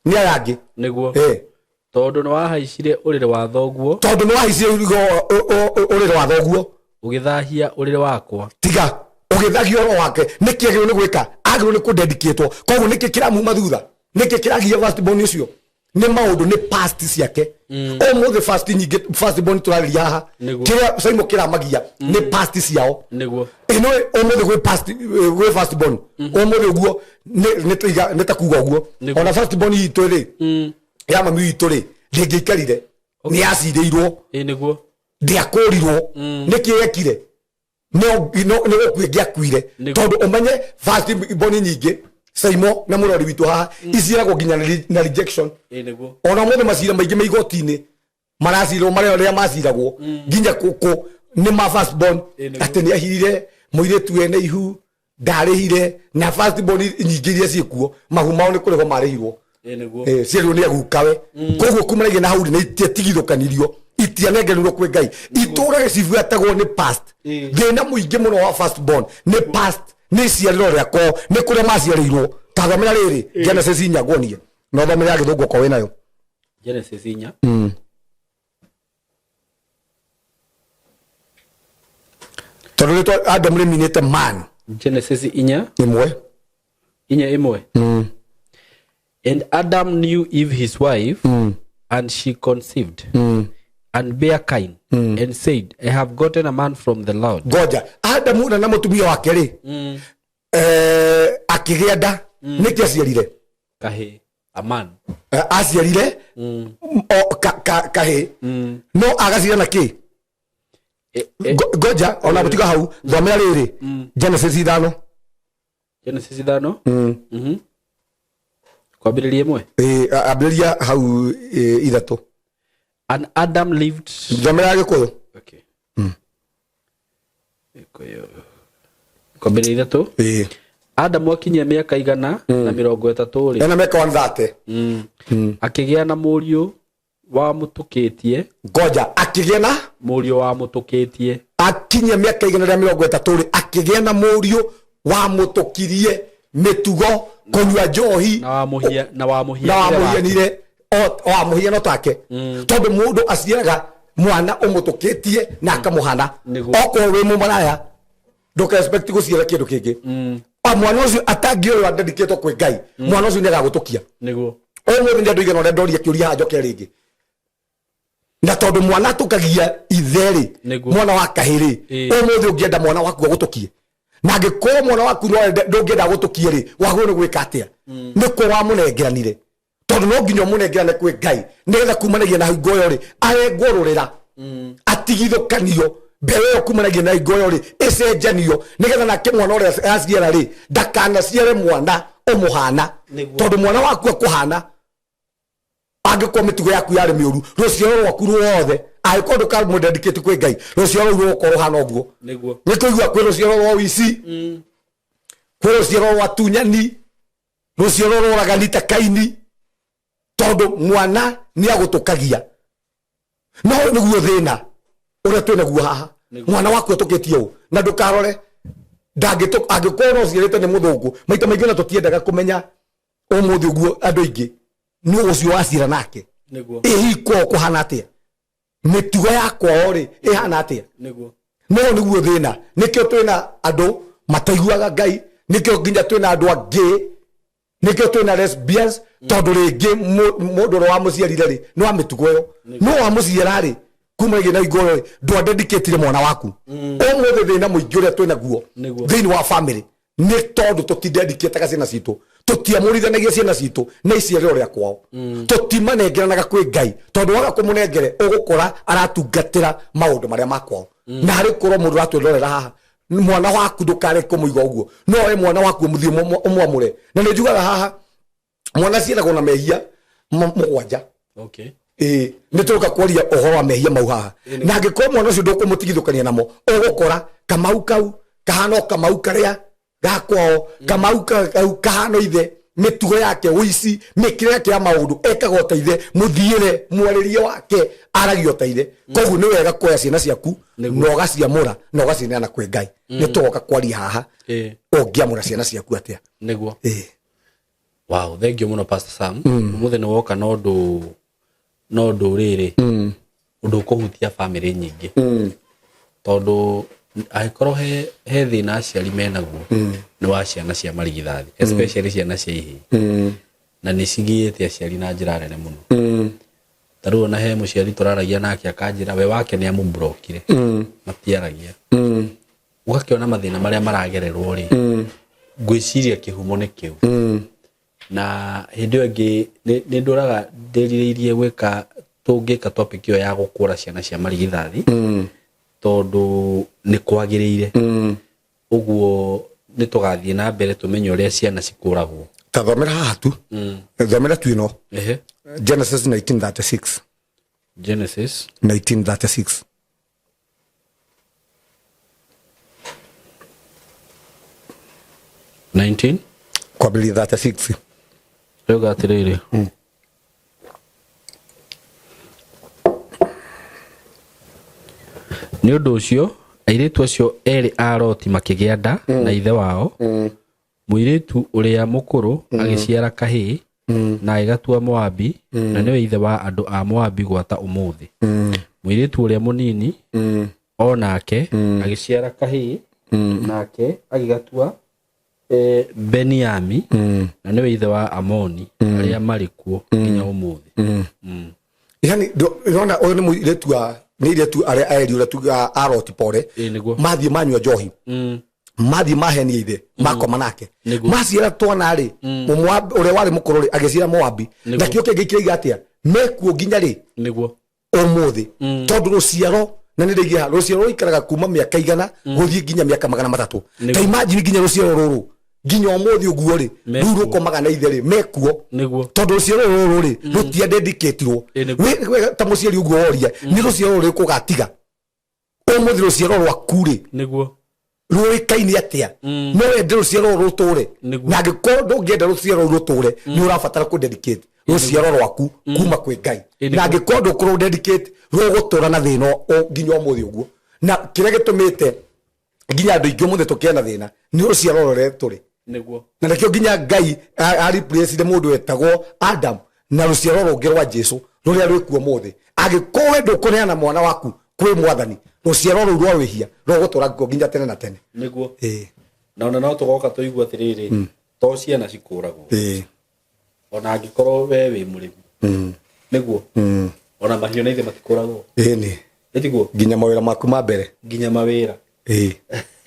ni aya angi niguo tondu ni wahaicire urire wa thoguo ugithahia urire wakwa tiga ugithagio ro wake nikiagiro ni gwika agiro ni kudedicate koguo niki kiramuma thutha niki kiragia first born ucio ni maundu ni past ciake o mothe first born turariria haha kiria saimo kiramagia ni past ciao niguo ino o mothe gwe past gwe first born o mothe uguo ni takuga uguo ona first born yitu ri ya mami yitu ri ndingikarire ni acireirwo niguo ndiakurirwo niki yekire no kuingia kuire tondu umenye first born nyingi Saimo na murori witu haha iciragwo nginya na rejection ona mwe macira maingi me igoti-ini maracirwo maria ria maciragwo nginya kuko ni ma first born ati ni ahire muiretu ene ihu ndarihire na first born nyingi iria ciikuo mahumao ni kurego marihirwo ciarwo ni agukawe koguo kumanagia na hauri ni tigithukanirio itianengerirwo kwi Ngai itura gicibuatagwo ni past thina muingi muno wa first born ni past ni ciariro riako ni kuria maciarirwo tathomera riri Genesis nyagonie no thomera githungu ko we nayo Genesis nya tondu to Adam eliminated man Genesis inya imwe and Adam knew Eve his wife and she conceived and bare Cain and said, I have gotten a man from the Lord. Goja Adamu na mutumia wake ri akigenda niki aciarire kahe a man aciarire kahe no agacira na ki goja ona gutiga hau thomera riri Genesis 5 kwambiriria imwe ambiriria hau ithatu. And Adam lived. Thomera gikuyu. Okay. Kwambiriria ithatu. Adam akinyia miaka igana na 30 ri. Ena miaka 130. Akigĩa na mũriũ wa mũtũkĩtie. Goja akigĩa na mũriũ wa mũtũkĩtie. Akinyia miaka igana rĩa 30 ri akigĩa na mũriũ wa mũtũkirie mitugo kunywa njohi na wa muhianire wa muhiano take tondu mundu aciaraga mwana umutukitie na akamuhana oko we mumaraya nduka expect guciara kindu kingi mwana ucio atangio wa dedicated kwi Ngai mwana ucio ni agagutukia niguo mwe ndi andu igana ria ndoria kiuria ha njoke ringi na tondu mwana tukagia itheri mwana wa kahiri umuthi ungienda mwana waku agutukie na ngikoro mwana waku ndungenda gutukie ri wagwo ni gwika atia niko wa munengeranire tondu no nginyo munengerane kwi Ngai nigetha kumanagia na hingo ri arengororera atigithukanio mbere yo kumanagia na hingo ri icenjanio nigetha na ke mwana uri aciara ri ndakana ciare mwana umuhana tondu mwana waku akuhana angikwo mitugo yaku yari miuru ruciaro rwaku ruothe aikondo ka mudedicate kwi Ngai ruciaro rwo ko ruhana oguo niguo nikuigua kwi ruciaro rwa wici kwi ruciaro rwa tunyani ruciaro rwa raganita Kaini tondu mwana ni agutukagia no niguo thina uria twina guo haha mwana waku atukitie u na ndukarore ndangituka angikorwo ciarite ni muthungu maita maingi na tutiendaga kumenya umuthi uguo andu ingi ni ucio wacira nake niguo ihiko kuhana atia mitugo yakwa ri ihana atia niguo no niguo thina nikio twina andu mataiguaga Ngai nikio nginya twina andu angi nikio twina lesbians tondu ringi mundu wa muciarire ri no amitugo yo no wa muciara ri kumanagia na igoro ri ndwa dedicate mwana waku umuthi thina muingi uria twina guo thini wa family ni tondu tutidedicate ciana citu tutiamurithanagia ciana citu na iciariro ria kwao tutimanengeranaga kwi Ngai tondu waga kumunengere ugukora aratungatira maundu maria makwao na hari korwo mundu ratwirorera haha mwana waku ndukare kumuiga uguo no we mwana waku muthio umwamure na ni njugaga haha mwana ciaragwo na mehia mugwanja okay nituruka kwaria uhoro wa mehia mau haha na angikorwo mwana ucio ndukumutigithukania namo ugukora kamau kau kahano kamau karia gakwao kamau kahano ithe mitugo yake wici mikire yake ya maundu ekaga uteithe muthiire mwaririe wake aragio teithe koguo ni wega kuoya ciana ciaku no gaciamura no gacineana kwi Ngai nitugoka kwaria haha ungiamura ciana ciaku atia niguo wow thank you muno Pastor Sam umuthe ni woka no ndu riri undu kuhutia family nyingi tondu aikorwo he thina aciari menaguo ni wa ciana cia marigithathi especially ciana cia ihi na ni cigiite aciari na njira nene muno taruo na he muciari turaragia nake akanjira we wake ni amubrokire matiaragia ugakiona mathina maria maragererwo ri ngwiciria kihumo ni kiu na hindu ingi ni nduraga ndiririirie gwika tungika topic yo ya gukura ciana cia marigithathi tondu ni kwagiriire uguo ni tugathie na mbere tumenye uria ciana cikuragwo tathomera hatu thomera tu ino Genesis 1936 Genesis 1936 19 kwambĩrĩria 36 rĩu gatirĩrĩ nĩ ũndũ ũcio airĩtu acio erĩ a Loti makĩgĩa nda na ithe wao mũirĩtu ũrĩa mũkũrũ agĩciara kahĩĩ na agĩgatua Moabi na nĩwe ithe wa andũ a Moabi gwata ũmũthĩ mũirĩtu ũrĩa mũnini onake agĩciara kahĩĩ nake agĩgatua Beniami na nĩwe ithe wa Amoni arĩa marĩ kuo nginya ũmũthĩ yani ndona ũyũ nĩ mũirĩtu wa nĩ iretu arĩa aeri ũrĩa tuga a Loti pore mathiĩ manyua njohi mathiĩ mahenia ithe makoma nake maciara twana rĩ Moabi ũrĩa warĩ mũkũrũ rĩ agĩciara Moabi na kĩo kĩngĩ kĩoiga atĩa mekuo nginya rĩ nĩguo ũmũthĩ tondũ rũciaro na nĩ rĩgia rũciaro rũikaraga kuma mĩaka igana gũthiĩ nginya mĩaka 300 ta imagine nginya rũciaro rũrũ nginya ũmũthĩ ũguo rĩ rĩu rũkomaga na ithe rĩ mekuo tondũ rũciaro rũrũ rĩ rũtia dedicateirwo ta mũciari ũguo woria nĩ rũciaro rũrĩ kũgatiga ũmũthĩ rũciaro rwaku rĩ nĩguo rũĩkaine atĩa no wende rũciaro rũtũre na angĩkorwo ndũngĩenda rũciaro rũtũre nĩ ũrabatara kũ dedicate rũciaro rwaku kuma kwĩ Ngai na angĩkorwo ndũkũrũ dedicate rũgũtũra na thĩna nginya ũmũthĩ ũguo na kĩrĩa gĩtũmĩte nginya andũ aingĩ ũmũthĩ tũkĩe na thĩna nĩ rũciaro rũrĩa tũrĩ nĩguo na nakĩo nginya Ngai replace mũndũ wetagwo Adam na rũciaro rũngĩ rwa Jesũ rũrĩa rwĩkuo mũthĩ angĩkorwo we ndũkũneana mwana waku kwĩ Mwathani rũciaro rũu rwa wĩhia rũgũtũra nginya tene na tene nĩguo na ona no tũgoka tũigua atĩrĩrĩ to ciana cikũragwo ona angĩkorwo we wĩ mũrĩmi nĩguo ona mahiũ na ithe matikũragwo nĩ nĩtiguo nginya mawĩra maku ma mbere nginya mawĩra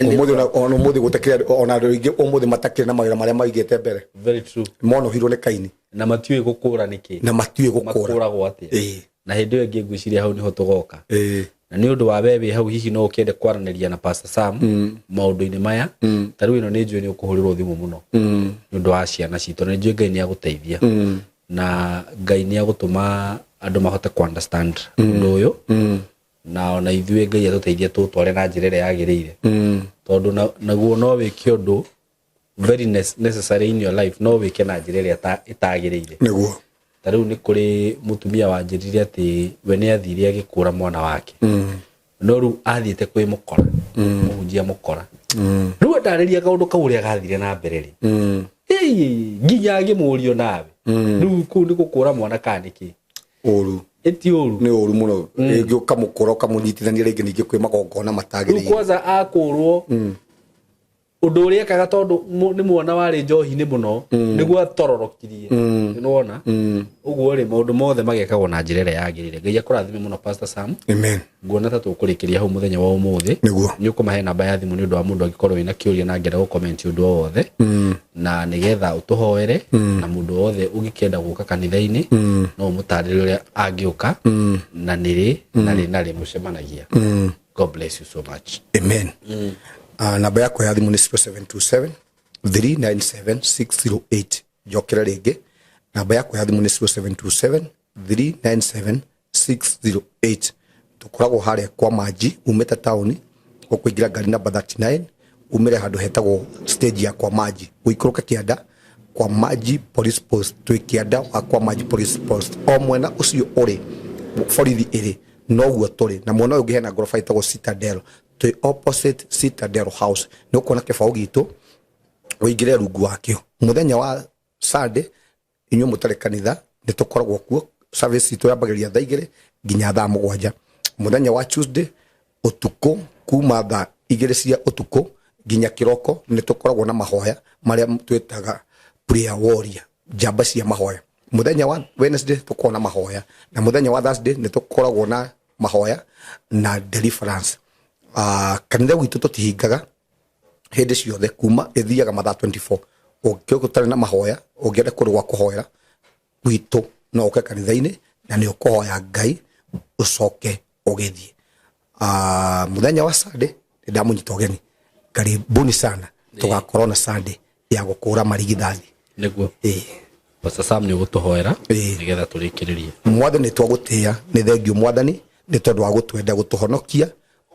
ũmũthĩ ona ũmũthĩ gũtakĩra ona andũ aingĩ ũmũthĩ matakĩrĩ na mawĩra marĩa maigĩte mbere very true monohirwo nĩ Kaini na matiũĩ gũkũra nĩkĩ na matiũĩ gũkũra makũragwo atĩa na hĩndĩ ĩyo ĩngĩ ngwĩciria hau nĩho tũgoka na nĩ ũndũ wa wewe hau hihi no ũkĩende kwaranĩria na Pastor Sam maũndũ-inĩ maya ta rĩu ĩno nĩ njũĩ nĩ ũkũhũrĩrwo thimũ mũno nĩ ũndũ wa ciana citũ na njũĩ Ngai nĩ agũteithia na Ngai nĩ agũtũma andũ mahote ku understand ũndũ ũyũ na ona ithuĩ Ngai atũteithia tũtware na njĩra ĩrĩa yagĩrĩire tondũ naguo no wĩke ũndũ very necessary in your life no wĩke na njĩra ĩrĩa ĩtagĩrĩire nĩguo ta rĩu nĩ kũrĩ mũtumia wanjĩrire atĩ we nĩ athire agĩkũra mwana wake no rĩu athiĩte kwĩ mũkora mũhunjia mũkora rĩu ndarĩria kaũndũ kau ũrĩa gathire na mbere rĩ nginya agĩmũrio nawe rĩu kũu nĩ gũkũra mwana kana nĩkĩ ũru eti ũru nĩ ũru mũno rĩngĩ ũkamũkora ũkamũnyitithania rĩngĩ ningĩ kwĩ magongona matagĩrĩire rĩu kwanza akũrwo ũndũ ũrĩa ekaga tondũ nĩ mwana warĩ njohi-inĩ mũno nĩguo atororokirie nĩwona ũguo rĩ maũndũ mothe magekagwo na njĩra ĩrĩa yagĩrĩire Ngai akũrathime mũno Pastor Sam amen nguona ta tũkũrĩkĩria hau mũthenya wa ũmũthĩ nĩ ũkũmahe namba ya thimũ nĩ ũndũ wa mũndũ angĩkorwo wĩna kĩũria na angĩenda gũkomenti ũndũ o wothe na nĩgetha ũtũhoere na mũndũ wothe ũngĩkenda gũka kanitha-inĩ no ũmũtarĩrie ũrĩa angĩũka na nĩrĩ narĩ mũcemanagia God bless you so much amen namba yako ya thimũ nĩ 0727 397 608 njokera rĩngĩ namba yako ya thimũ nĩ 0727 397 608 tũkoragwo harĩa kwa Manji umĩte taũni ũkũingĩra ngari namba 39 umĩre handũ hetagwo stage ya kwa Manji ũikũrũke kĩanda kwa Manji police post twĩ kĩanda wa kwa Manji police post o mwena ũcio ũrĩ borithi ĩrĩ noguo tũrĩ na mwena ũngĩ hena ngoroba ĩtagwo Citadel twĩ opposite Citadel House nĩ ũkuona kĩbaũ gitũ ũingĩre rungu wakĩo mũthenya wa Sunday inyuĩ mũtarĩ kanitha nĩ tũkoragwo kuo service itũ yambagĩrĩria thaa 2 nginya thaa 7 mũthenya wa Tuesday ũtukũ kuma thaa 2 cia ũtukũ nginya kĩroko nĩ tũkoragwo na mahoya marĩa twĩtaga prayer warrior njamba cia mahoya mũthenya wa Wednesday tũkoragwo na mahoya na mũthenya wa Thursday nĩ tũkoragwo na mahoya na deliverance kanitha witũ tũtihingaga hĩndĩ ciothe kuma ĩthiaga mathaa 24 ũngĩkorwo ũtarĩ na mahoya ũngĩenda kũrĩ gwa kũhoera witũ no ũke kanitha-inĩ na nĩ ũkũhoya Ngai ũcoke ũgĩthiĩ muthenya wa Sunday ndamunyita ogeni karibuni sana tugakorwo na Sunday ya gukura marigithathi niguo Pastor Sam ni gutuhoera nigetha turikiririe mwathani twagutia ni thengio mwathani ni tondu wa gutwenda gutuhonokia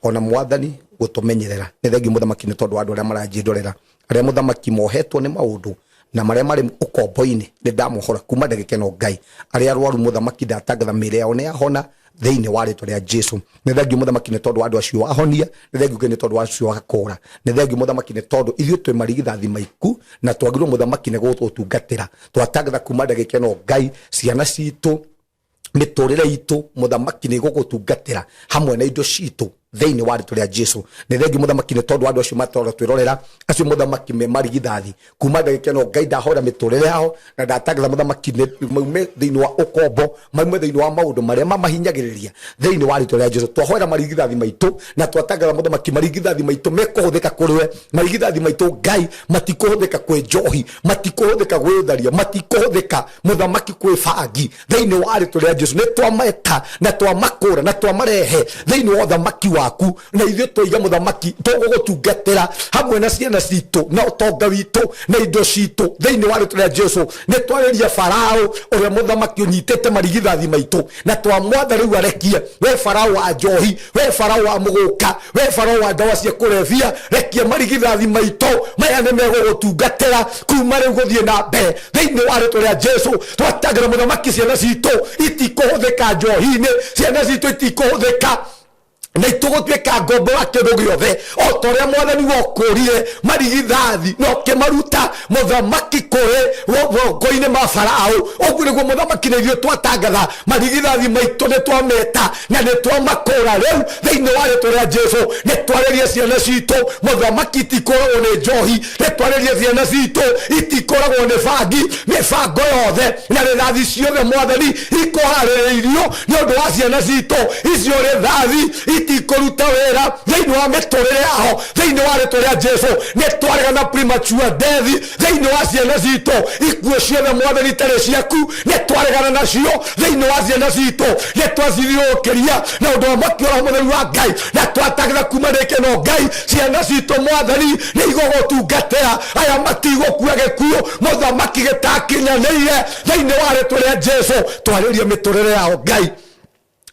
ona mwathani gutumenyerera ni thengio muthamaki ni tondu wa andu aria maranjindorera aria muthamaki mohetwo ni maundu na maria mari ukombo-ini ni ndamuhora kuma ndagike no Ngai aria arwaru muthamaki ndatangatha mire yao ni yahona thiini wa ritwa ria Jesu ni thengio muthamaki ni tondu wa andu acio wahonia ni thengio ni tondu wa acio wakora ni thengio muthamaki ni tondu ithuĩ twi marigithathi maiku na twagirwo muthamaki ni gutungatira twatangatha kuma ndagike no Ngai ciana citu miturire itu muthamaki ni gugutungatira hamwe na indo citu thiini wa ritwa ria Jesu ni thengio muthamaki ni tondu andu acio matora twirorera acio muthamaki me marigithathi kuma ndagike no Ngai ndahora miturire yao na ndatangatha muthamaki ni maume thiini wa ukombo maume thiini wa maundu maria mamahinyagiriria thiini wa ritwa ria Jesu twahora marigithathi maitu na twatangatha muthamaki marigithathi maitu mekuhuthika kuriwe marigithathi maitu Ngai matikuhuthika kwi njohi matikuhuthika gwitharia matikuhuthika muthamaki kwi fangi thiini wa ritwa ria Jesu ni twameta na twamakura na twamarehe thiini wa thamaki waku na ithuĩ twiga muthamaki tugugutungatira hamwe na ciana citu na utonga witu na indo citu thiini wa ritwa ria Jesu ni twariria Farao uria muthamaki unyitete marigithathi maitu na twamwatha riu arekie we Farao wa njohi we Farao wa muguka we Farao wa ndawa cia kurevia rekia marigithathi maitu maya ni megugutungatira kuma riu guthie na mbere thiini wa ritwa ria Jesu twatangatha muthamaki ciana citu itikuhuthika njohi-ini ciana citu itikuhuthika na itugutwika ngombo wa kindu giothe o toria mwathani wokurire marigithathi no kimaruta muthamaki kuri ngo-ini ma Farao uguo niguo muthamaki na ithuĩ twatangatha marigithathi maitu ni twameta na ni twamakura riu thiini wa ritwa ria Jesu ni twaririe ciana citu muthamaki itikoragwo ni njohi ni twaririe ciana citu itikoragwo ni bangi mibango yothe na rithathi ciothe mwathani ikoharĩrĩirio ni undu wa ciana citu icio rithathi itikuruta wera thiini wa miturire yao thiini wa ritwa ria Jesu ni twaregana premature death thiini wa ciana citu ikuo ciothe mwathani tari ciaku ni twaregana nacio thiini wa ciana citu ni twacithiũkĩria na undu wa makiora mutheru wa Ngai na twatangatha kuma ndagike no Ngai ciana citu mwathani ni igugutungatira aya matigukua gĩkuũ muthamaki gĩtakinyanĩire thiini wa ritwa ria Jesu twaririe miturire yao Ngai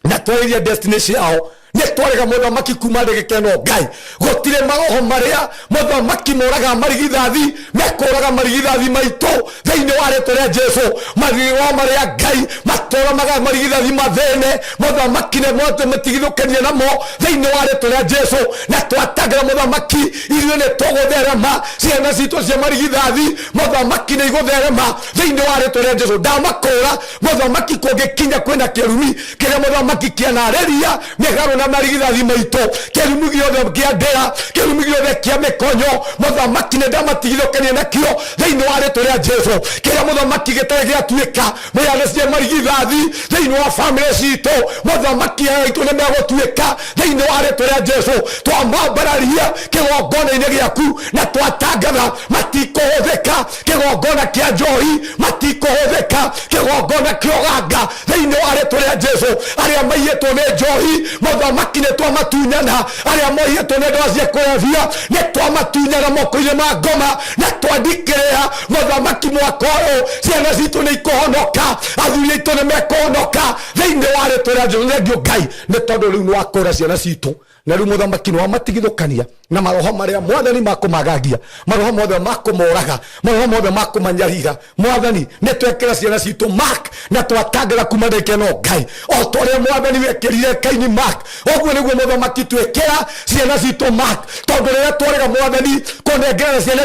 na twaririe destiny ciao ni twarega muthamaki kuma ndagike no Ngai gutire maroho maria muthamaki moraga marigithathi mekuraga marigithathi maitu thiini wa ritwa ria Jesu marigwa maria Ngai matoramaga marigithathi mathene muthamaki ne mote matigithukania namo thiini wa ritwa ria Jesu na twatangatha muthamaki ithuĩ ni tugutherema ciana citu cia marigithathi muthamaki ni igutherema thiini wa ritwa ria Jesu ndamakura muthamaki kũngĩkinya kwĩna kĩrumi kĩrĩa muthamaki kĩanarĩria mĩgarũ na marigithathi maitu kĩrumi gĩothe kĩa ndĩra kĩrumi gĩothe kĩa mĩkonyo muthamaki nĩ ndamatigithũkania nakĩo thiini wa ritwa ria Jesu kĩrĩa muthamaki gĩtarĩ gĩatuĩka mĩyane cia marigithathi thiini wa family citu muthamaki aitũ nĩ megũtuĩka thiini wa ritwa ria Jesu twamambararia kĩgongona-inĩ gĩaku na twatangatha matikũhũthĩka kĩgongona kĩa njohi matikũhũthĩka kĩgongona kĩa ũganga thiini wa ritwa ria Jesu arĩa maiyĩtwo nĩ njohi muthamaki nĩ twamatunyana arĩa moiyĩtwo nĩ ndawa cia kũrebia nĩ twamatunyana moko-inĩ ma ngoma na twandikĩrĩra muthamaki mwaka ũyũ ciana citũ nĩ ikũhonoka athuri aitũ nĩ mekũhonoka thiini wa ritwa ria Jesu thengio Ngai nĩ tondũ rĩu nĩ wakũra ciana citũ na rĩu muthamaki nĩ wamatigithũkania na maroho marĩa mwathani makũmagagia maroho mothe makũmoraga maroho mothe makũmanyarira mwathani nĩ twekĩra ciana citũ mark na twatangatha kuma ndagike no Ngai o ta ũrĩa mwathani wekĩrire Kaini mark ũguo nĩguo muthamaki twĩkĩra ciana citũ mark tondũ rĩrĩa twarega mwathani kũnengerera ciana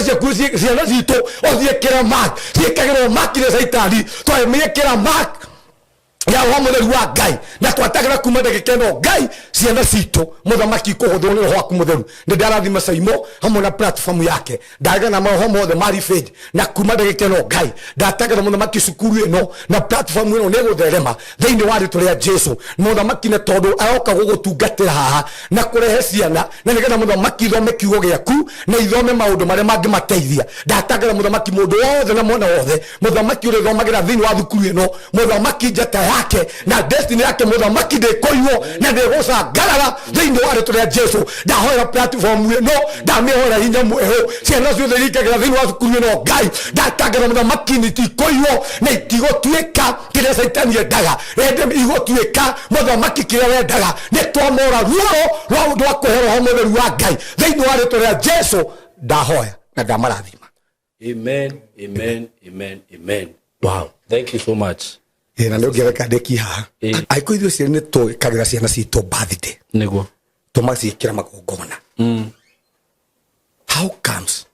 citũ ũthiĩkĩra mark ciĩkagĩrwo mark nĩ Saitani twamĩĩkĩra mark ya wa mutheru wa Ngai na twatangatha kuma ndagike no Ngai ciana citu muthamaki kuhuthwo ni roho waku mutheru ndi ndarathima Saimo hamwe na platform yake ndagana maroho mothe mari faith na kuma ndagike no Ngai ndatangatha muthamaki cukuru ino na platform ino ni gutherema thiini wa ritwa ria Jesu muthamaki ne tondu aroka gugutungatira haha na kurehe ciana na nigetha muthamaki ithome kiugo gĩaku na ithome maundu maria mangimateithia ndatangatha muthamaki mundu wothe na mwana wothe muthamaki uri thomagira thiini wa thukuru ino muthamaki njata yake na destiny yake muthamaki ndikoiwo na ndigũcangaraga thĩinĩ wa rĩtwa rĩa Jesu. Ndahoera platform ĩno ndamĩhoera hinya mweho ciana ciothe irikagĩra thĩinĩ wa cukuru ĩno Ngai ndatangatha muthamaki nĩtikoiwo na itigũtuĩka kĩrĩa Saitani endaga rende igũtuĩka muthamaki kĩrĩa wendaga nĩtwamora ruoro rwa kũhe Roho Mũtheru wa Ngai thĩinĩ wa rĩtwa rĩa Jesu ndahoya na ndamarathima. Amen, amen, amen, amen. Wow, thank you so much. Na ndio ngeka ndeki ha aiko ithuĩ ciana nĩ tũĩkagĩra ciana citũ birthday nĩguo tũmaciĩkĩra magongona. How comes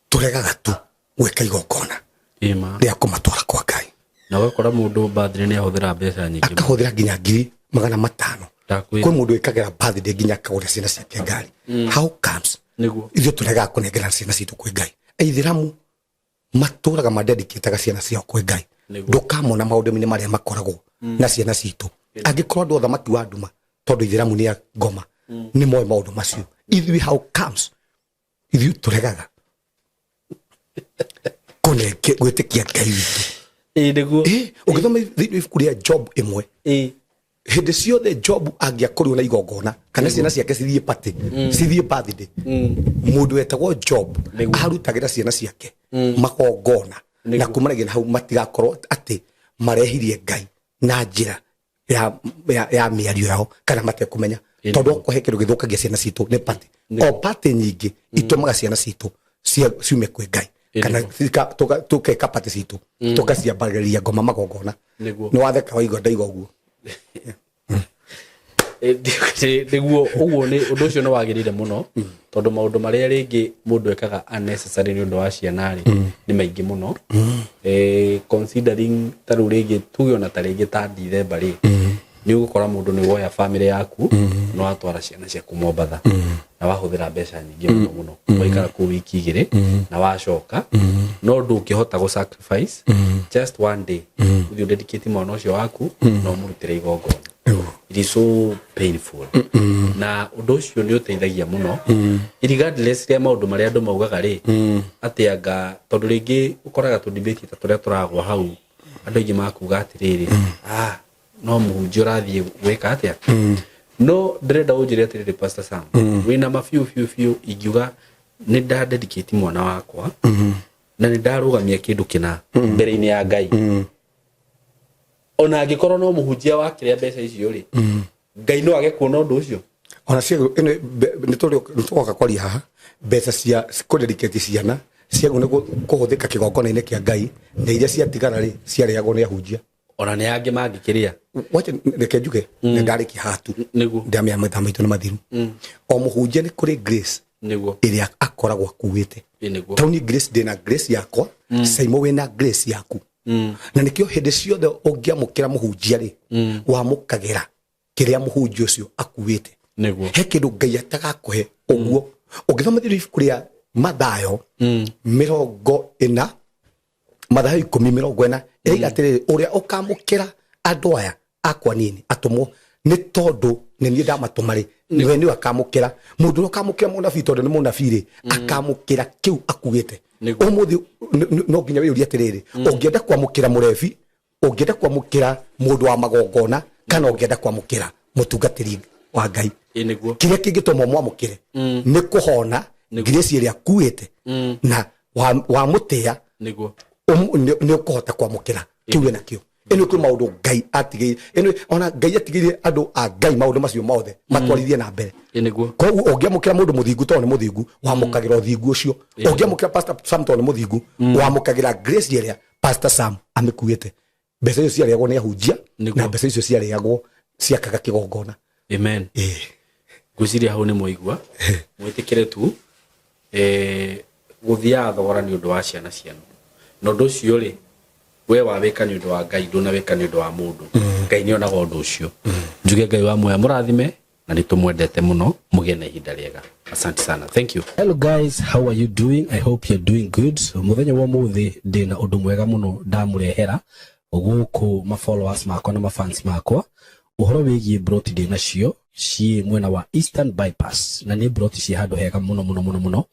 tũregaga tu gwĩka igongona rĩa kũmatwara kwa Ngai na wakora mũndũ birthday nĩ ahũthĩra mbeca nyingĩ akahũthĩra nginya 500,000 kwĩ mũndũ wĩkagĩra birthday nginya akagũra ciana ciake ngari. How comes nĩguo ithuĩ tũregaga kũnengera ciana citũ kwĩ Ngai? Aithĩramu matũraga mandedicataga ciana ciao kwĩ Ngai. Ndũkamona maũndũ-inĩ marĩa makoragwo na ciana citũ angĩkorwo andũ othamaki wa nduma tondũ Ithĩramu nĩ ngoma nĩ moĩ maũndũ macio. Ithuĩ how comes ithuĩ tũregaga gwĩtĩkia Ngai witũ? Nĩguo ũngĩthoma thĩinĩ wa ibuku rĩa Job ĩmwe hĩndĩ ciothe Job angĩakorirwo na igongona kana ciana ciake cithiĩ party cithiĩ birthday mũndũ wetagwo Job arutagĩra ciana ciake magongona na kumanagia na hau matigakorwo atĩ marehirie Ngai na njĩra ya mĩario yao kana matekũmenya tondũ kũhe kĩndũ gĩthũkagia ciana citũ nĩ party. O party nyingĩ itũmaga ciana citũ ciume kwĩ Ngai kana tũkeka party citũ tũgaciambagĩrĩria ngoma magongona. Nĩ watheka waigua ndaiga ũguo? Nĩguo ũguo nĩ ũndũ ũcio nĩ wagĩrĩire mũno tondũ maũndũ marĩa rĩngĩ mũndũ ekaga unnecessary nĩ ũndũ wa ciana rĩ nĩ maingĩ mũno. Considering ta rĩu rĩngĩ tuge ona ta rĩngĩ ta December rĩ nĩ ũgũkora mũndũ nĩ woya family yaku no watwara ciana ciaku Mombatha na wahũthĩra mbeca nyingĩ mũno waikara kũu wiki 2 na wacoka no ndũngĩhota gũ sacrifice just one day ũthiĩ dedicate mwana ũcio waku no mũrutĩre igongona. It is so painful. Na ũndũ ũcio nĩ ũteithagia mũno regardless ya maũndũ marĩa andũ maugaga rĩ atĩ anga tondũ rĩngĩ ũkoraga tũ debate ta tũrĩa tũragwa hau andũ aingĩ makuga atĩrĩrĩ no mũhunjia ũrathiĩ gwĩka atĩa. No ndĩrenda ũnjĩre atĩrĩrĩ Pastor Sam wĩna mabiũ ingiuga nĩ ndadedicate mwana wakwa na nĩ ndarũgamia kĩndũ kĩna mbere-inĩ ya Ngai ona angĩkorwo no mũhunjia wa kĩrĩa mbeca icio rĩ Ngai no age kuona ũndũ ũcio. Ona cio nĩ tũgoka kwaria haha mbeca cia kũdedicate ciana ciagu nĩ kũhũthĩka kĩgongona-inĩ kĩa Ngai na iria ciatigara rĩ ciarĩagwo nĩ ahunjia ona nĩ angĩ mangĩkĩrĩa. Wacha reke njuge nĩ ndarĩkia hatu ndamĩa maitho maitũ nĩ mathiru. O mũhunjia nĩ kũrĩ grace ĩrĩa akoragwo akuĩte. Tauni grace ndĩna grace yakwa Saimo wĩna grace yaku na nĩkĩo hĩndĩ ciothe ũngĩamũkĩra mũhunjia rĩ wamũkagĩra kĩrĩa mũhunjia ũcio akuĩte. He kĩndũ Ngai atagakũhe ũguo. Ũngĩthoma thĩinĩ wa ibuku rĩa Mathayo 40 Mathayo 10:40 ĩrĩa atĩrĩrĩ ũrĩa ũkamũkĩra andũ aya akwa nini atũmwo nĩ tondũ nĩ niĩ ndamatũma rĩ we nĩwe akamũkĩra. Mũndũ ũrĩa ũkamũkĩra mũnabii tondũ nĩ mũnabii rĩ akamũkĩra kĩu akuĩte. Ũmũthĩ no nginya wĩyũrie atĩrĩrĩ ũngĩenda kwamũkĩra mũrebi ũngĩenda kwamũkĩra mũndũ wa magongona kana ũngĩenda kwamũkĩra mũtungatĩri wa Ngai kĩrĩa kĩngĩtũma mwamũkĩre nĩ kũhona grace ĩrĩa akuĩte na wamũtĩa nĩ ũkũhota kwamũkĩra kĩu wĩ nakĩo. Ĩno kwĩ maũndũ Ngai atigĩire ona Ngai atigĩire andũ a Ngai maũndũ macio mothe matwarithie na mbere. Koguo ũngĩamũkĩra mũndũ mũthingu tondũ nĩ mũthingu wamũkagĩra ũthingu ũcio. Ũngĩamũkĩra Pastor Sam tondũ nĩ mũthingu wamũkagĩra grace ĩrĩa Pastor Sam amĩkuĩte. Mbeca icio ciarĩagwo nĩ ahunjia na mbeca icio ciarĩagwo ciakaga kĩgongona. Amen. Ngwĩciria hau nĩ mũigua mwĩtĩkĩre tu gũthiaga thogora nĩ ũndũ wa ciana cianyu na ũndũ ũcio rĩ we wawĩka nĩ ũndũ wa Ngai ndũnawĩka nĩ ũndũ wa mũndũ. Ngai nĩ onaga ũndũ ũcio. Njuge Ngai wa muoya mũrathime na nĩ tũmwendete mũno mũgĩe na ihinda rĩega. Asante sana. Thank you. Hello guys, how are you doing? I hope you're doing good. Muthenya wa mũthĩ ndĩna ũndũ mwega mũno ndamũrehera gũkũ ma followers makwa na ma fans makwa ũhoro wĩgiĩ broti ndĩ nacio ciĩ mwena wa Eastern Bypass na nĩ broti ciĩ handũ hega mũno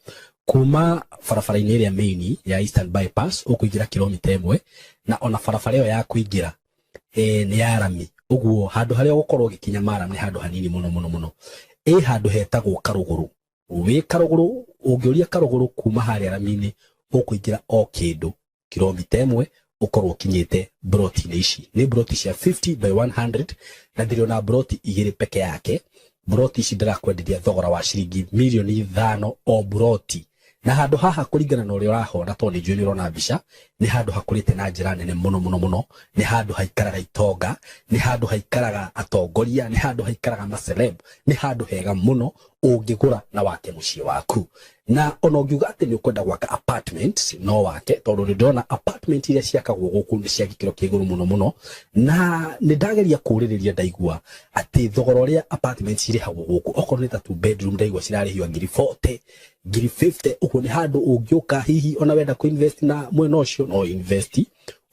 kuma barabara-inĩ ĩrĩa main ya Eastern Bypass ũkũingĩra kilomita 1 na ona barabara ĩyo ya kũingĩra ni arami uguo handu haria gukorwo gikinya maram ni handu hanini muno handu hetagwo Karuguru wi Karuguru ungiuria Karuguru kuma haria ramini ukuingira o kindu kilomita 1 ukorwo kinyite broti ici ni broti cia 50 by 100 na ndiriona broti igiri peke yake broti ici ndirakwenderia thogora wa ciringi milioni 5 o broti na handu haha kuringana na uria urahona to ni njui urona mbica ni handu hakurite na njira nene muno ni handu haikaraga itonga ni handu haikaraga atongoria ni handu haikaraga maceleb ni handu hega muno ungigura na wake muciĩ waku na ona ungiuga ati ni ukwenda gwaka apartment no wake tondu ndona apartment iria ciakagwo guku ni cia gikiro kia iguru muno na ni ndageria kuririria ndaigua ati thogora uria apartment irihagwo guku okorwo ni ta 2 bedroom ndaigua cirarihio ngiri 40 ngiri 50 uko ni handu ungiuka hihi ona wenda ku invest na mwena ucio no invest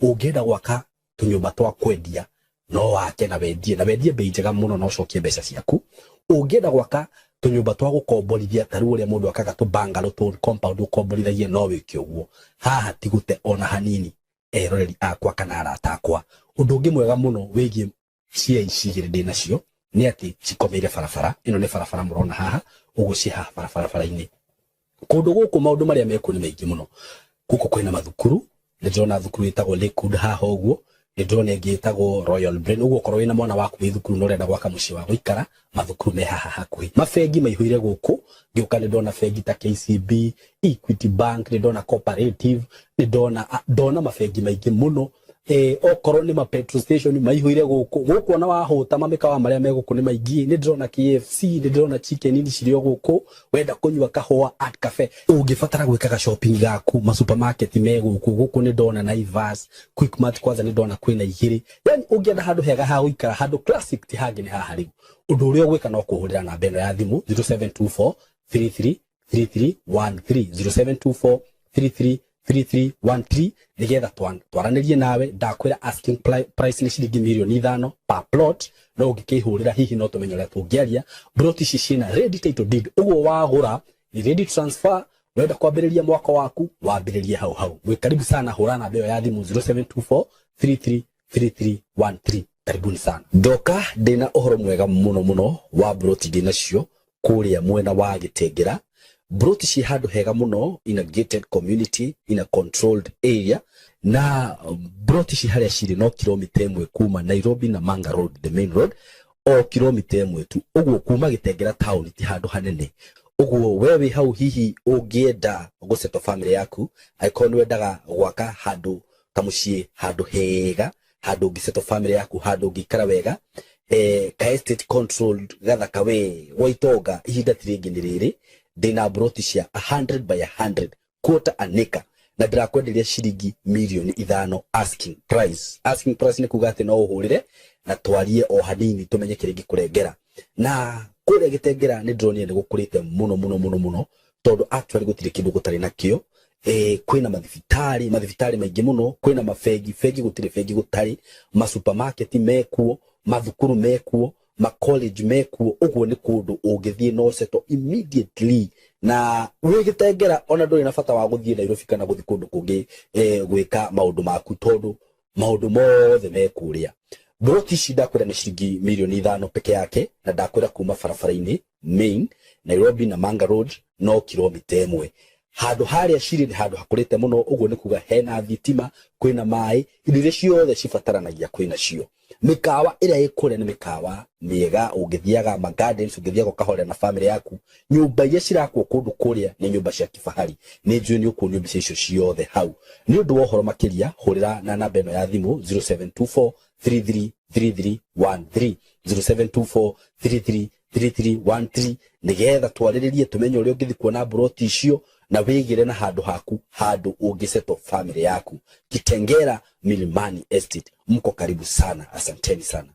ungienda gwaka tunyumba twa kwendia no wake na wendie bei njega muno no cokie mbeca ciaku ungienda gwaka tunyumba twa gukomborithia taru uria mundu akaga tu bungalow tu compound ukomborithagie no wiki uguo haha tigute ona hanini eroreri akwa kana arata akwa undu ungi mwega muno wigie cia ici igiri ndinacio ni ati cikomeire barabara ino ni barabara murona haha uguciha barabara-ini kundu guku maundu maria meku ni maingi muno guku kwina mathukuru ndona thukuru itagwo Lakewood haha uguo ndona ingi itagwo Royal Brain uguo korwo wina mwana waku wi thukuru no renda gwaka muciĩ wa guikara mathukuru me haha hakuhi mafengi maihuire guku ngiuka ndona fengi ta KCB Equity Bank ndona Cooperative ndona mafengi maingi muno okorwo ni ma petrol station maihuire guku ona wahuta mamikawa maria meguku ni maingi ni ndona KFC ni ndona chicken ni cirio guku wenda kunywa kahua at cafe ungifatara gwikaga shopping gaku ma supermarket guku ni ndona Naivas Quickmart kwanza ni ndona kwina igiri yani ungienda handu hega ha guikara handu classic ti hangi ni haha riu undu uria gwika no kuhurira na beno ya thimu 0724 33 3313 0724 33 3313 nigetha twaranirie nawe ndakwira asking price ni ciringi milioni 5 per plot no ungikihurira hihi no tumenye uria tungiaria broti ici cina ready title deed uguo wagura ni ready transfer wenda kwambiriria mwaka waku wambiririe hau mwe karibu sana hurana beo ya thimu 0724 333313 karibuni sana doka ndina uhoro mwega muno wa broti ndinacio kuria mwena wa Gitengera broti ci handu hega muno in a gated community in a controlled area na broti ci haria ciri no kilomita 1 kuma Nairobi na Manga Road the main road o kilomita 1 tu uguo kuma Gitengera town ti handu hanene uguo wewe hau hihi ungienda guceto family yaku aikoni wendaga gwaka handu ta muciĩ handu hega handu ngiceto family yaku handu ngikara wega ka estate controlled gathaka we waitonga ihinda tiringi ni riri ndina broti cia 100 by 100 quarter an acre na ndirakwenderia ciringi milioni 5 asking price ni kuga ati no uhurire na twarie o hanini tumenye kiringi kurengera na kuria Gitengera ni ndronie ni gukurite muno tondu actually gutire kindu gutari nakio kwina mathibitari maingi muno kwina mafengi gutire fengi gutari ma supermarket mekuo mathukuru mekuo ma college mekuo uguo ni kundu ungithie no seto immediately na wi Gitengera ona nduri na bata wa guthie Nairobi kana guthi kundu kungi gwika maundu maku tondu maundu mothe mekuria broti shida kwenda ni ciringi milioni 5 peke yake na ndakwira kuma barabara-ini main Nairobi na Manga Road no kilomita 1 handu haria ciri ni handu hakurite muno uguo ni kuga hena thitima kwina mai indo ciothe cibataranagia kwina cio mikawa ira ikure ni mikawa miega ungithiaga ma gardens ungithiaga kahore na family yaku nyumba iria cirakwo kundu kuria ni nyumba cia kifahari ni njui ni uku nyumba icio ciothe hau ni undu wa horo makiria hurira na namba eno ya thimu 0724 333313 0724 333313 nigetha twariririe tumenye uria ungithi kuona broti icio na wigire na handu haku handu ungiceto family yaku Kitengera Milimani Estate mko karibu sana asanteni sana